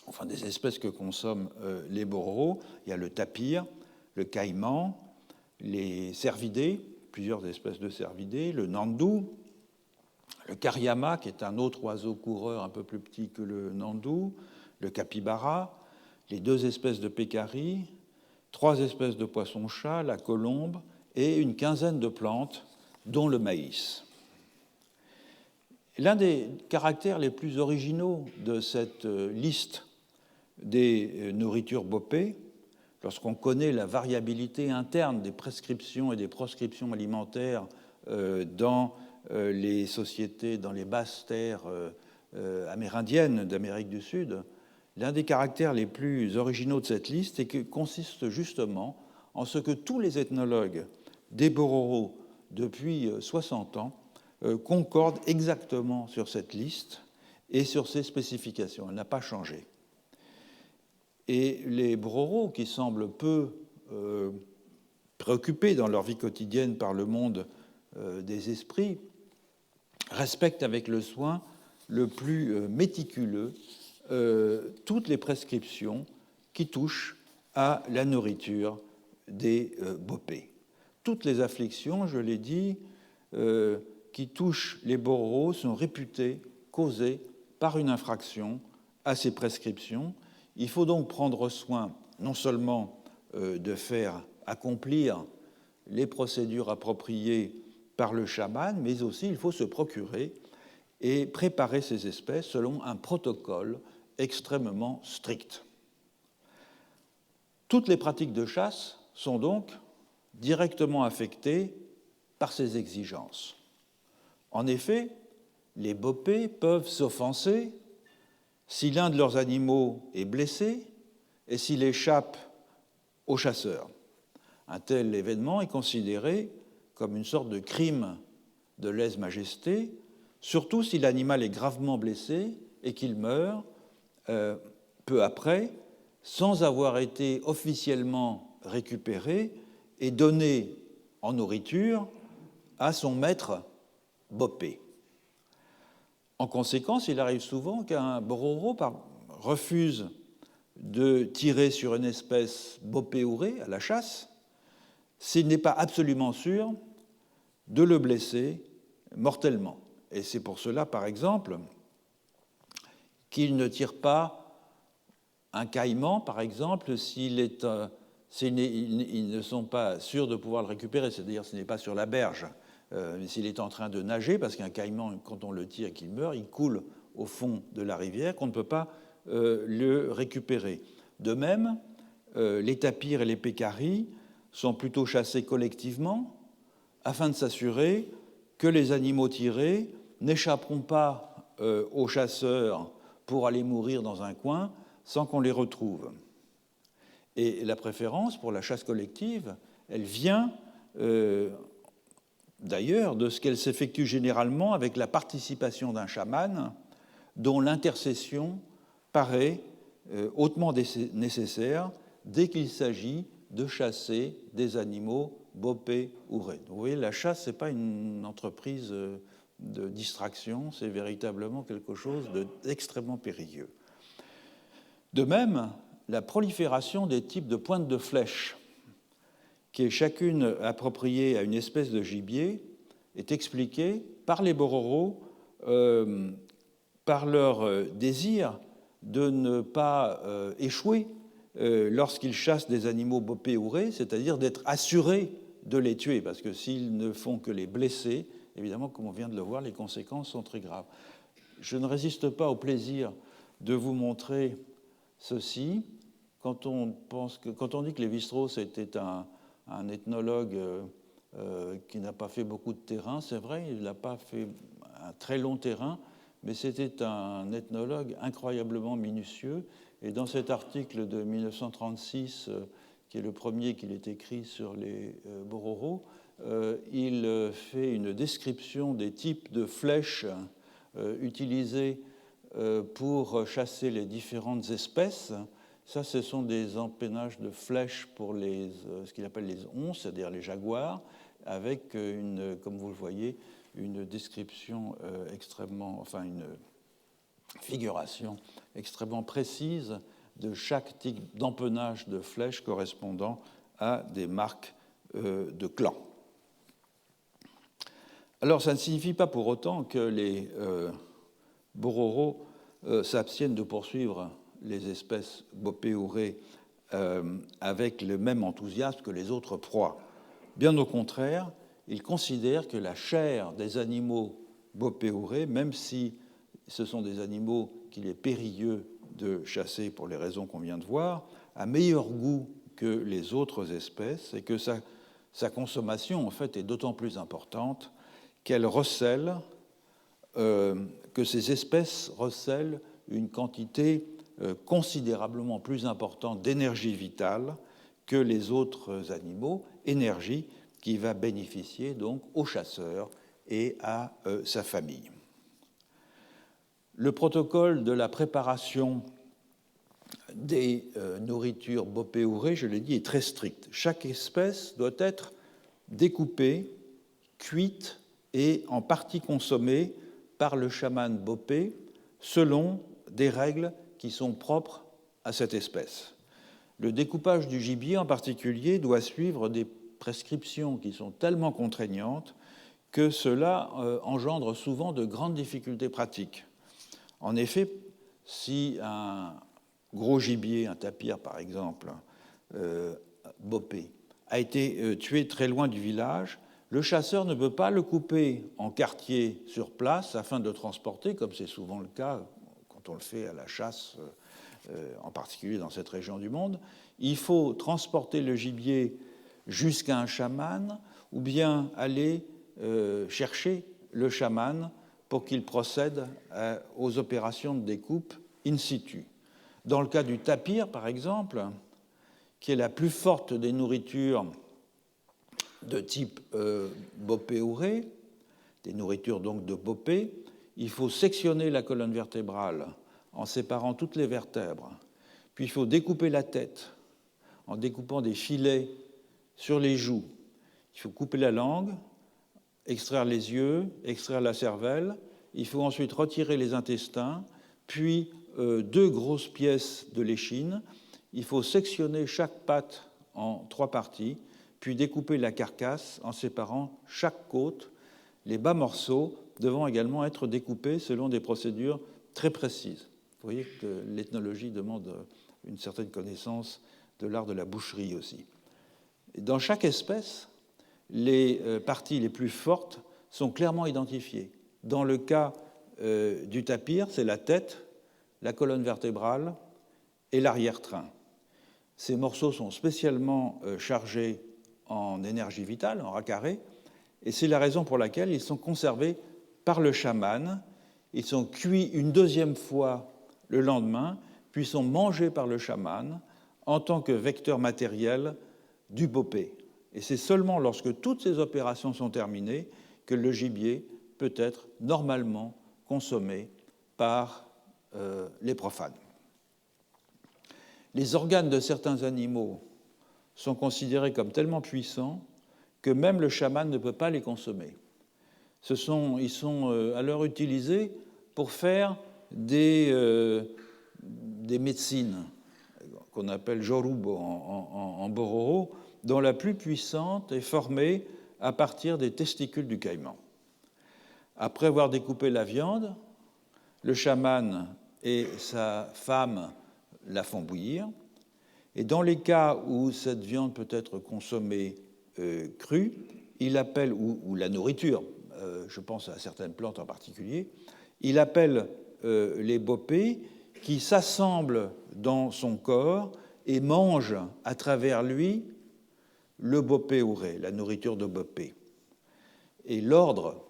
A: enfin des espèces que consomment les bororos. Il y a le tapir, le caïman, les cervidés, plusieurs espèces de cervidés, le nandou, le cariama, qui est un autre oiseau coureur un peu plus petit que le nandou, le capybara, les 2 espèces de pécaris, 3 espèces de poissons-chats, la colombe et une quinzaine de plantes, dont le maïs. L'un des caractères les plus originaux de cette liste des nourritures bopées, lorsqu'on connaît la variabilité interne des prescriptions et des proscriptions alimentaires dans les sociétés, dans les basses terres amérindiennes d'Amérique du Sud, l'un des caractères les plus originaux de cette liste consiste justement en ce que tous les ethnologues des Bororo depuis 60 ans concordent exactement sur cette liste et sur ses spécifications. Elle n'a pas changé. Et les Bororo, qui semblent peu préoccupés dans leur vie quotidienne par le monde des esprits, respectent avec le soin le plus méticuleux toutes les prescriptions qui touchent à la nourriture des bopés. Toutes les afflictions, je l'ai dit, qui touchent les Bororo sont réputées causées par une infraction à ces prescriptions. Il faut donc prendre soin non seulement de faire accomplir les procédures appropriées par le chaman, mais aussi il faut se procurer et préparer ces espèces selon un protocole extrêmement strict. Toutes les pratiques de chasse sont donc directement affectées par ces exigences. En effet, les bopés peuvent s'offenser si l'un de leurs animaux est blessé et s'il échappe aux chasseurs. Un tel événement est considéré comme une sorte de crime de lèse-majesté, surtout si l'animal est gravement blessé et qu'il meurt peu après, sans avoir été officiellement récupéré et donné en nourriture à son maître bopé. En conséquence, il arrive souvent qu'un Bororo refuse de tirer sur une espèce bopé-ouré à la chasse s'il n'est pas absolument sûr de le blesser mortellement. Et c'est pour cela, par exemple, qu'il ne tire pas un caïman, par exemple, s'ils ne sont pas sûrs de pouvoir le récupérer, c'est-à-dire ce n'est pas sur la berge, s'il est en train de nager, parce qu'un caïman, quand on le tire et qu'il meurt, il coule au fond de la rivière, qu'on ne peut pas le récupérer. De même, les tapirs et les pécaris sont plutôt chassés collectivement afin de s'assurer que les animaux tirés n'échapperont pas aux chasseurs pour aller mourir dans un coin sans qu'on les retrouve. Et la préférence pour la chasse collective, elle vient d'ailleurs de ce qu'elle s'effectue généralement avec la participation d'un chaman dont l'intercession paraît hautement nécessaire dès qu'il s'agit de chasser des animaux bopés ou raies. Vous voyez, la chasse, ce n'est pas une entreprise de distraction, c'est véritablement quelque chose d'extrêmement périlleux. De même, la prolifération des types de pointes de flèches, qui est chacune appropriée à une espèce de gibier, est expliquée par les Bororo par leur désir de ne pas échouer lorsqu'ils chassent des animaux bopés ou raies, c'est-à-dire d'être assurés de les tuer, parce que s'ils ne font que les blesser, évidemment, comme on vient de le voir, les conséquences sont très graves. Je ne résiste pas au plaisir de vous montrer ceci. Quand on dit que Lévi-Strauss était un ethnologue qui n'a pas fait beaucoup de terrain, c'est vrai, il n'a pas fait un très long terrain, mais c'était un ethnologue incroyablement minutieux. Et dans cet article de 1936, qui est le premier qu'il ait écrit sur les Bororo, il fait une description des types de flèches utilisées pour chasser les différentes espèces. Ça, ce sont des empennages de flèches pour ce qu'il appelle les onces, c'est-à-dire les jaguars, avec comme vous le voyez, une description une figuration extrêmement précise de chaque type d'empennage de flèches correspondant à des marques de clan. Alors, ça ne signifie pas pour autant que les bororos s'abstiennent de poursuivre les espèces bopéourées avec le même enthousiasme que les autres proies. Bien au contraire, ils considèrent que la chair des animaux bopéourés, même si ce sont des animaux qu'il est périlleux de chasser pour les raisons qu'on vient de voir, a meilleur goût que les autres espèces et que sa consommation, en fait, est d'autant plus importante qu'elle recèle, que ces espèces recèlent une quantité considérablement plus importante d'énergie vitale que les autres animaux, énergie qui va bénéficier donc au chasseur et à sa famille. Le protocole de la préparation des nourritures bopéourées, je l'ai dit, est très strict. Chaque espèce doit être découpée, cuite et en partie consommée par le chaman bopé selon des règles qui sont propres à cette espèce. Le découpage du gibier en particulier doit suivre des prescriptions qui sont tellement contraignantes que cela engendre souvent de grandes difficultés pratiques. En effet, si un gros gibier, un tapir par exemple, bopé, a été tué très loin du village, le chasseur ne peut pas le couper en quartier sur place afin de le transporter, comme c'est souvent le cas quand on le fait à la chasse, en particulier dans cette région du monde. Il faut transporter le gibier jusqu'à un chaman ou bien aller chercher le chaman pour qu'il procède aux opérations de découpe in situ. Dans le cas du tapir, par exemple, qui est la plus forte des nourritures de type bopéouré, des nourritures donc de bopé, il faut sectionner la colonne vertébrale en séparant toutes les vertèbres, puis il faut découper la tête en découpant des filets sur les joues. Il faut couper la langue, extraire les yeux, extraire la cervelle. Il faut ensuite retirer les intestins, puis 2 grosses pièces de l'échine. Il faut sectionner chaque patte en 3 parties, puis découper la carcasse en séparant chaque côte, les bas morceaux devant également être découpés selon des procédures très précises. Vous voyez que l'ethnologie demande une certaine connaissance de l'art de la boucherie aussi. Dans chaque espèce, les parties les plus fortes sont clairement identifiées. Dans le cas du tapir, c'est la tête, la colonne vertébrale et l'arrière-train. Ces morceaux sont spécialement chargés en énergie vitale, en racarré, et c'est la raison pour laquelle ils sont conservés par le chaman. Ils sont cuits une deuxième fois le lendemain, puis sont mangés par le chaman en tant que vecteur matériel du bopé. Et c'est seulement lorsque toutes ces opérations sont terminées que le gibier peut être normalement consommé par les profanes. Les organes de certains animaux sont considérés comme tellement puissants que même le chaman ne peut pas les consommer. Ils sont alors utilisés pour faire des médecines qu'on appelle jorubo en bororo, dont la plus puissante est formée à partir des testicules du caïman. Après avoir découpé la viande, le chaman et sa femme la font bouillir. Et dans les cas où cette viande peut être consommée crue, il appelle, ou la nourriture, je pense à certaines plantes en particulier, il appelle les bopés qui s'assemblent dans son corps et mangent à travers lui le bopéouré, la nourriture de bopé. Et l'ordre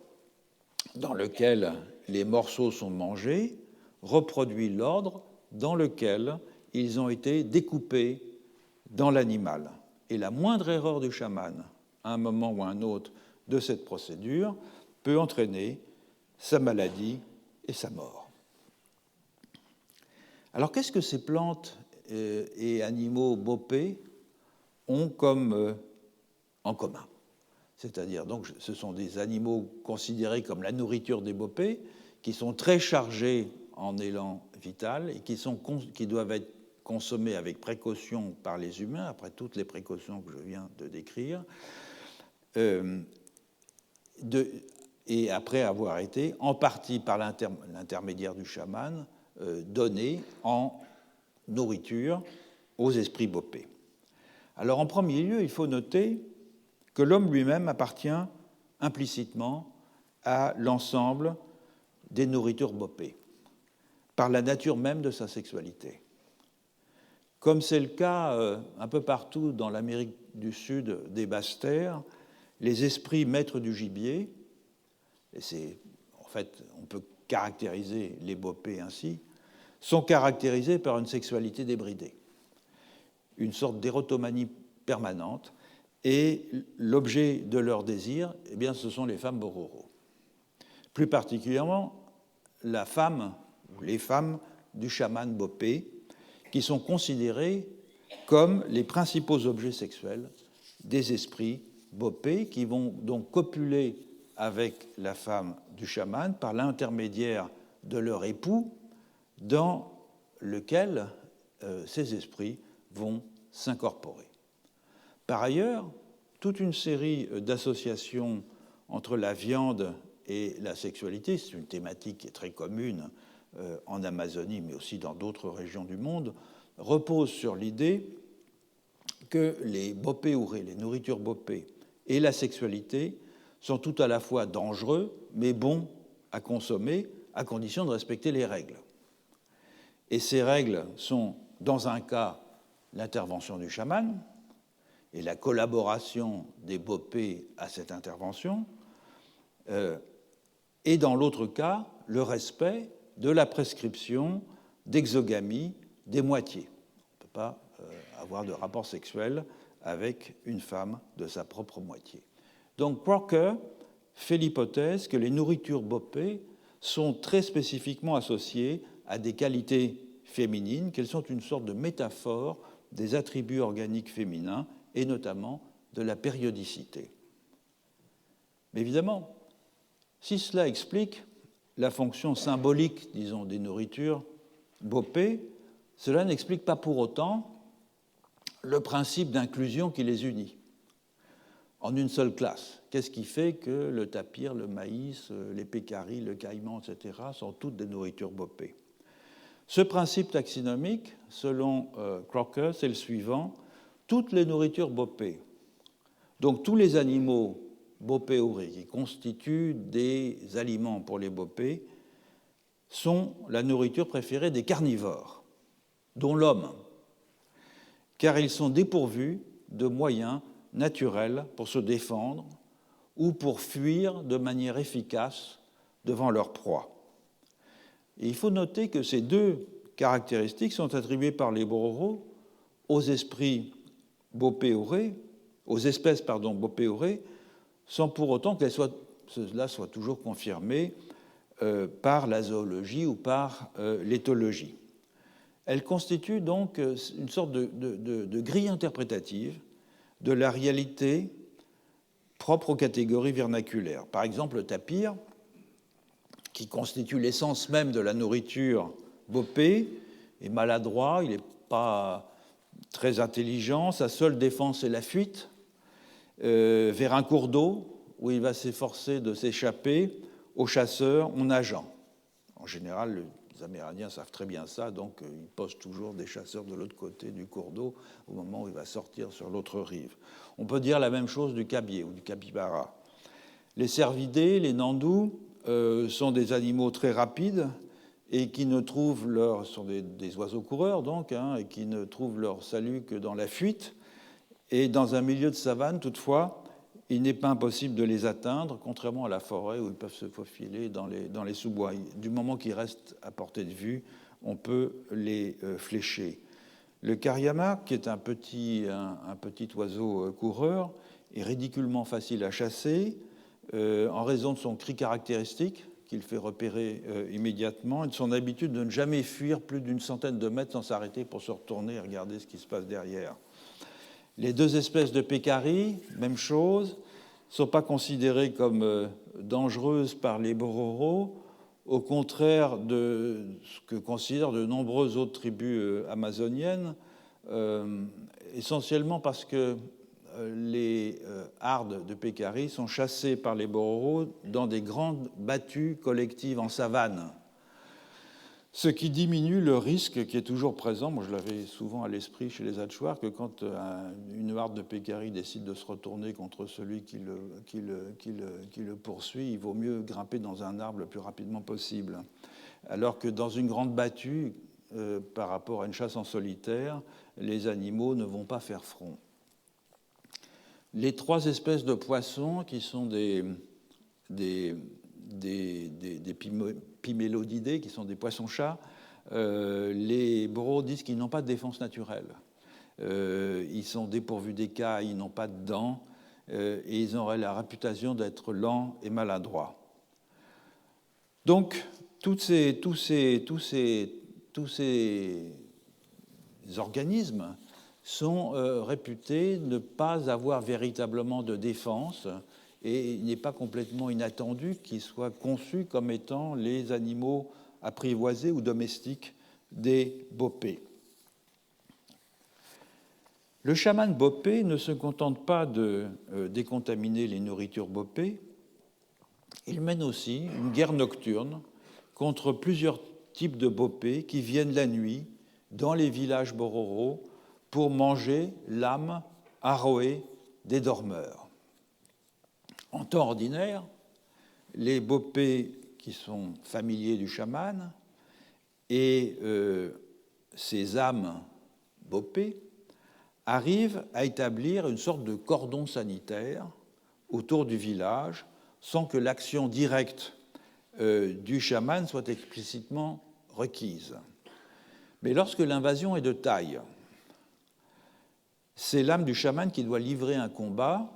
A: dans lequel les morceaux sont mangés reproduit l'ordre dans lequel ils ont été découpés dans l'animal. Et la moindre erreur du chaman, à un moment ou à un autre de cette procédure, peut entraîner sa maladie et sa mort. Alors qu'est-ce que ces plantes et animaux bopés ont comme en commun? C'est-à-dire, donc, ce sont des animaux considérés comme la nourriture des bopés, qui sont très chargés en élan vital et qui doivent être consommés avec précaution par les humains, après toutes les précautions que je viens de décrire. et après avoir été, en partie par l'intermédiaire du chaman, donnés en nourriture aux esprits bopés. Alors en premier lieu, il faut noter que l'homme lui-même appartient implicitement à l'ensemble des nourritures bopées, par la nature même de sa sexualité. Comme c'est le cas un peu partout dans l'Amérique du Sud des basses-terres, les esprits maîtres du gibier, et en fait, on peut caractériser les bopés ainsi, sont caractérisés par une sexualité débridée, une sorte d'érotomanie permanente, et l'objet de leur désir, eh bien, ce sont les femmes bororo. Plus particulièrement, la femme ou les femmes du chaman bopé, qui sont considérés comme les principaux objets sexuels des esprits bopés, qui vont donc copuler avec la femme du chaman par l'intermédiaire de leur époux, dans lequel ces esprits vont s'incorporer. Par ailleurs, toute une série d'associations entre la viande et la sexualité, c'est une thématique qui est très commune en Amazonie, mais aussi dans d'autres régions du monde, repose sur l'idée que les bopé ouré, les nourritures bopé, et la sexualité sont tout à la fois dangereux, mais bons à consommer, à condition de respecter les règles. Et ces règles sont, dans un cas, l'intervention du chaman et la collaboration des bopés à cette intervention, et dans l'autre cas, le respect de la prescription d'exogamie des moitiés. On ne peut pas avoir de rapport sexuel avec une femme de sa propre moitié. Donc Crocker fait l'hypothèse que les nourritures bopées sont très spécifiquement associées à des qualités féminines, qu'elles sont une sorte de métaphore des attributs organiques féminins et notamment de la périodicité. Mais évidemment, si cela explique la fonction symbolique, disons, des nourritures bopées, cela n'explique pas pour autant le principe d'inclusion qui les unit en une seule classe. Qu'est-ce qui fait que le tapir, le maïs, les pécaris, le caïman, etc., sont toutes des nourritures bopées? Ce principe taxinomique, selon Crocker, c'est le suivant: toutes les nourritures bopées, donc tous les animaux bopé-ourés qui constituent des aliments pour les bopés, sont la nourriture préférée des carnivores, dont l'homme, car ils sont dépourvus de moyens naturels pour se défendre ou pour fuir de manière efficace devant leur proie. Et il faut noter que ces deux caractéristiques sont attribuées par les Bororo aux esprits bopé-ourés, aux espèces bopé-ourés, sans pour autant que cela soit toujours confirmé par la zoologie ou par l'éthologie. Elle constitue donc une sorte de grille interprétative de la réalité propre aux catégories vernaculaires. Par exemple, le tapir, qui constitue l'essence même de la nourriture bopée, est maladroit, il n'est pas très intelligent, sa seule défense est la fuite vers un cours d'eau où il va s'efforcer de s'échapper aux chasseurs en nageant. En général, les Amérindiens savent très bien ça, donc ils postent toujours des chasseurs de l'autre côté du cours d'eau au moment où il va sortir sur l'autre rive. On peut dire la même chose du cabiai ou du capybara. Les cervidés, les nandous, sont des animaux très rapides et qui ne trouvent sont des oiseaux coureurs donc, et qui ne trouvent leur salut que dans la fuite. Et dans un milieu de savane, toutefois, il n'est pas impossible de les atteindre, contrairement à la forêt où ils peuvent se faufiler dans les sous-bois. Du moment qu'ils restent à portée de vue, on peut les flécher. Le cariama, qui est un petit oiseau coureur, est ridiculement facile à chasser en raison de son cri caractéristique qu'il fait repérer immédiatement et de son habitude de ne jamais fuir plus d'une centaine de mètres sans s'arrêter pour se retourner et regarder ce qui se passe derrière. Les deux espèces de pécaris, même chose, ne sont pas considérées comme dangereuses par les Bororo, au contraire de ce que considèrent de nombreuses autres tribus amazoniennes, essentiellement parce que les hardes de pécari sont chassées par les bororos dans des grandes battues collectives en savane, ce qui diminue le risque qui est toujours présent. Moi, je l'avais souvent à l'esprit chez les Hatchoirs, que quand une harde de pécari décide de se retourner contre celui qui le poursuit, il vaut mieux grimper dans un arbre le plus rapidement possible. Alors que dans une grande battue, par rapport à une chasse en solitaire, les animaux ne vont pas faire front. Les trois espèces de poissons, qui sont des pimélodidés, qui sont des poissons-chats, les bororos disent qu'ils n'ont pas de défense naturelle. Ils sont dépourvus d'écailles, ils n'ont pas de dents, et ils auraient la réputation d'être lents et maladroits. Donc, tous ces organismes sont réputés ne pas avoir véritablement de défense, et il n'est pas complètement inattendu qu'ils soient conçus comme étant les animaux apprivoisés ou domestiques des bopés. Le chaman bopé ne se contente pas de décontaminer les nourritures bopées, il mène aussi une guerre nocturne contre plusieurs types de bopés qui viennent la nuit dans les villages bororos pour manger l'âme arroée des dormeurs. En temps ordinaire, les bopés qui sont familiers du chaman et ces âmes bopées arrivent à établir une sorte de cordon sanitaire autour du village sans que l'action directe du chaman soit explicitement requise. Mais lorsque l'invasion est de taille, c'est l'âme du chaman qui doit livrer un combat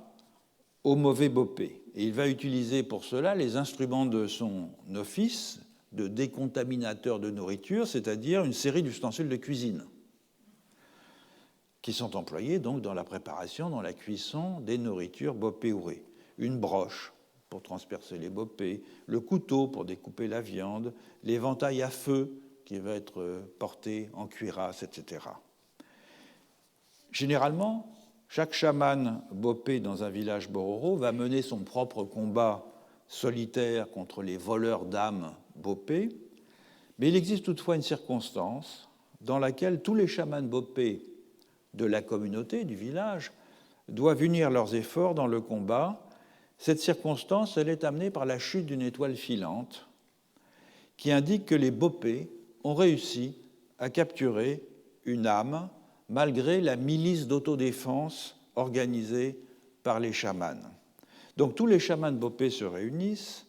A: au mauvais bopé. Et il va utiliser pour cela les instruments de son office de décontaminateur de nourriture, c'est-à-dire une série d'ustensiles de cuisine qui sont employés donc dans la préparation, dans la cuisson des nourritures bopé-ourées. Une broche pour transpercer les bopés, le couteau pour découper la viande, l'éventail à feu qui va être porté en cuirasse, etc. Généralement, chaque chaman bopé dans un village bororo va mener son propre combat solitaire contre les voleurs d'âmes bopés, mais il existe toutefois une circonstance dans laquelle tous les chamans bopés de la communauté, du village, doivent unir leurs efforts dans le combat. Cette circonstance, elle est amenée par la chute d'une étoile filante qui indique que les bopés ont réussi à capturer une âme malgré la milice d'autodéfense organisée par les chamans. Donc tous les chamans bopés se réunissent,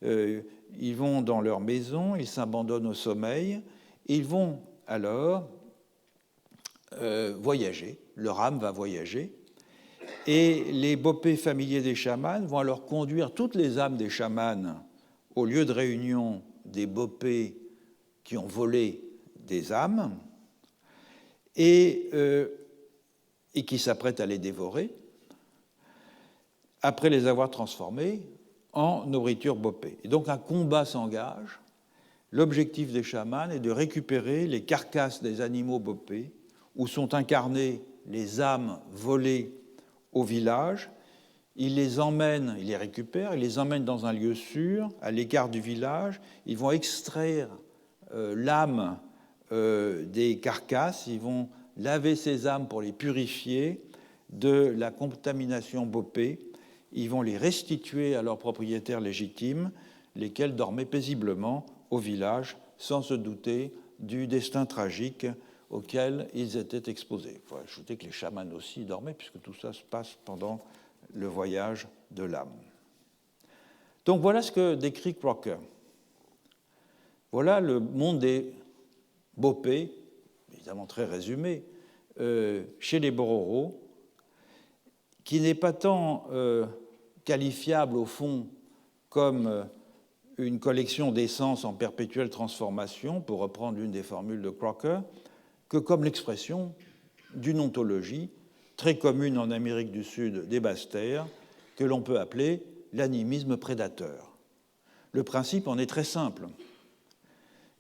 A: ils vont dans leur maison, ils s'abandonnent au sommeil, et ils vont alors voyager, leur âme va voyager, et les bopés familiers des chamans vont alors conduire toutes les âmes des chamans au lieu de réunion des bopés qui ont volé des âmes, et qui s'apprêtent à les dévorer, après les avoir transformés en nourriture bopée. Et donc un combat s'engage. L'objectif des chamans est de récupérer les carcasses des animaux bopés, où sont incarnées les âmes volées au village. Ils les emmènent, ils les récupèrent, ils les emmènent dans un lieu sûr, à l'écart du village. Ils vont extraire l'âme des carcasses, ils vont laver ces âmes pour les purifier de la contamination bopée, ils vont les restituer à leurs propriétaires légitimes, lesquels dormaient paisiblement au village sans se douter du destin tragique auquel ils étaient exposés. Il faut ajouter que les chamans aussi dormaient, puisque tout ça se passe pendant le voyage de l'âme. Donc voilà ce que décrit Crocker. Voilà le monde des bopés, évidemment très résumé, chez les bororos, qui n'est pas tant qualifiable au fond comme une collection d'essences en perpétuelle transformation, pour reprendre l'une des formules de Crocker, que comme l'expression d'une ontologie très commune en Amérique du Sud des Basses-Terres, que l'on peut appeler l'animisme prédateur. Le principe en est très simple.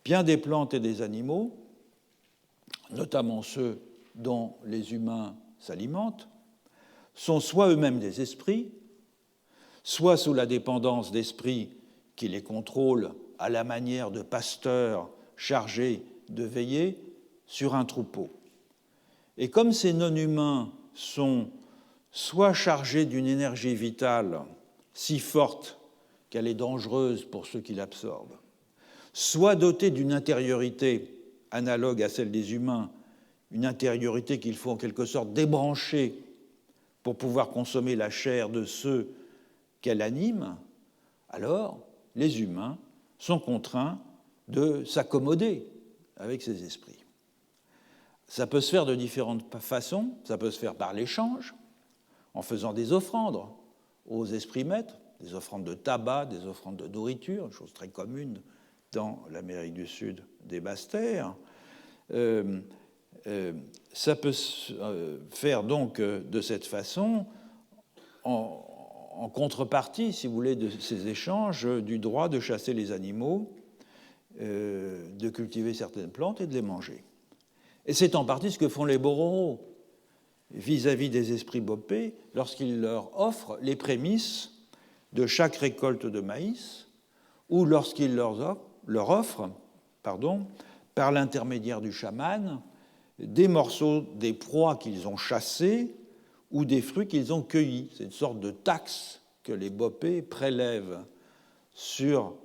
A: Bien des plantes et des animaux, notamment ceux dont les humains s'alimentent, sont soit eux-mêmes des esprits, soit sous la dépendance d'esprits qui les contrôlent à la manière de pasteurs chargés de veiller sur un troupeau. Et comme ces non-humains sont soit chargés d'une énergie vitale si forte qu'elle est dangereuse pour ceux qui l'absorbent, soit dotés d'une intériorité analogue à celle des humains, une intériorité qu'il faut en quelque sorte débrancher pour pouvoir consommer la chair de ceux qu'elle anime, alors les humains sont contraints de s'accommoder avec ces esprits. Ça peut se faire de différentes façons. Ça peut se faire par l'échange, en faisant des offrandes aux esprits maîtres, des offrandes de tabac, des offrandes de nourriture, une chose très commune dans l'Amérique du Sud des Basses-Terres. Ça peut se faire donc de cette façon, en contrepartie, si vous voulez, de ces échanges, du droit de chasser les animaux, de cultiver certaines plantes et de les manger. Et c'est en partie ce que font les Bororo vis-à-vis des esprits Bopé lorsqu'ils leur offrent les prémices de chaque récolte de maïs ou lorsqu'ils leur offrent, par l'intermédiaire du chaman, des morceaux des proies qu'ils ont chassés ou des fruits qu'ils ont cueillis. C'est une sorte de taxe que les Bopé prélèvent sur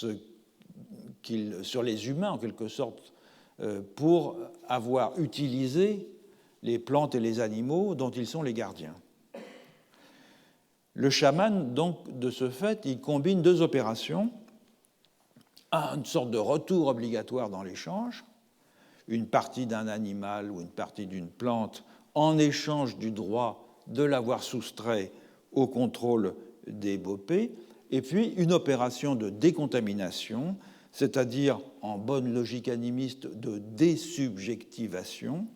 A: les humains, en quelque sorte, pour avoir utilisé les plantes et les animaux dont ils sont les gardiens. Le chaman, donc, de ce fait, il combine deux opérations, une sorte de retour obligatoire dans l'échange, une partie d'un animal ou une partie d'une plante en échange du droit de l'avoir soustrait au contrôle des Bopé, et puis une opération de décontamination, c'est-à-dire, en bonne logique animiste, de désubjectivation,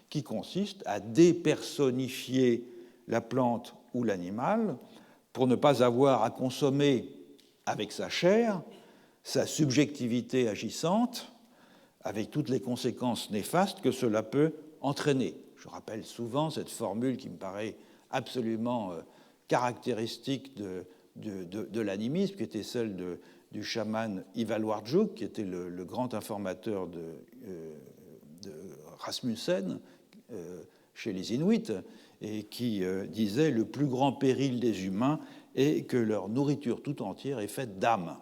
A: qui consiste à dépersonnifier la plante ou l'animal pour ne pas avoir à consommer avec sa chair sa subjectivité agissante, avec toutes les conséquences néfastes que cela peut entraîner. Je rappelle souvent cette formule qui me paraît absolument caractéristique de l'animisme, qui était celle du chaman Ivalwarjuk, qui était le grand informateur de Rasmussen chez les Inuits, et qui disait « Le plus grand péril des humains est que leur nourriture tout entière est faite d'âme ».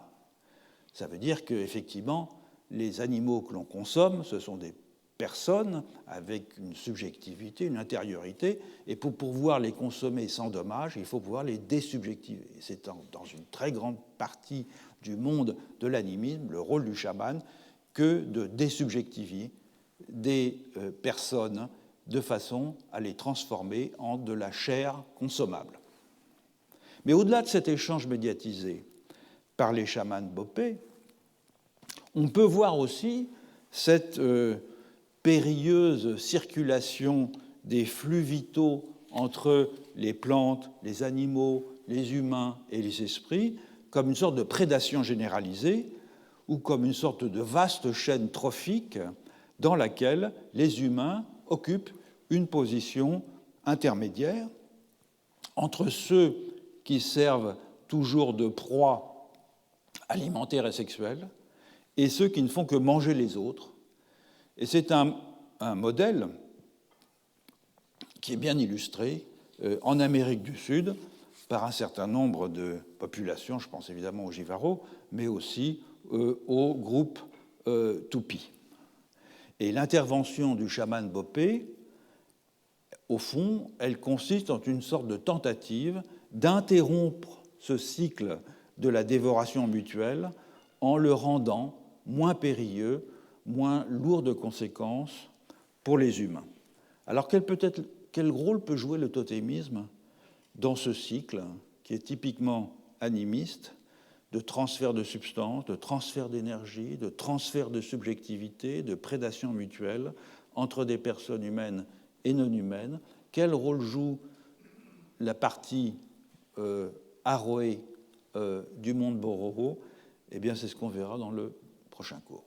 A: Ça veut dire qu'effectivement, les animaux que l'on consomme, ce sont des personnes avec une subjectivité, une intériorité, et pour pouvoir les consommer sans dommage, il faut pouvoir les désubjectiver. C'est dans une très grande partie du monde de l'animisme, le rôle du chaman, que de désubjectiver des personnes de façon à les transformer en de la chair consommable. Mais au-delà de cet échange médiatisé par les chamans Bopé, on peut voir aussi cette périlleuse circulation des flux vitaux entre les plantes, les animaux, les humains et les esprits comme une sorte de prédation généralisée ou comme une sorte de vaste chaîne trophique dans laquelle les humains occupent une position intermédiaire entre ceux qui servent toujours de proie alimentaire et sexuelle et ceux qui ne font que manger les autres. Et c'est un modèle qui est bien illustré en Amérique du Sud par un certain nombre de populations, je pense évidemment aux Jivaro, mais aussi aux groupes Tupi. Et l'intervention du chaman Bopé, au fond, elle consiste en une sorte de tentative d'interrompre ce cycle de la dévoration mutuelle en le rendant moins périlleux, moins lourd de conséquences pour les humains. Alors quel rôle peut jouer le totémisme dans ce cycle qui est typiquement animiste, de transfert de substances, de transfert d'énergie, de transfert de subjectivité, de prédation mutuelle entre des personnes humaines et non humaines? Quel rôle joue la partie Aroé du monde Bororo? Eh bien, c'est ce qu'on verra dans le prochain cours.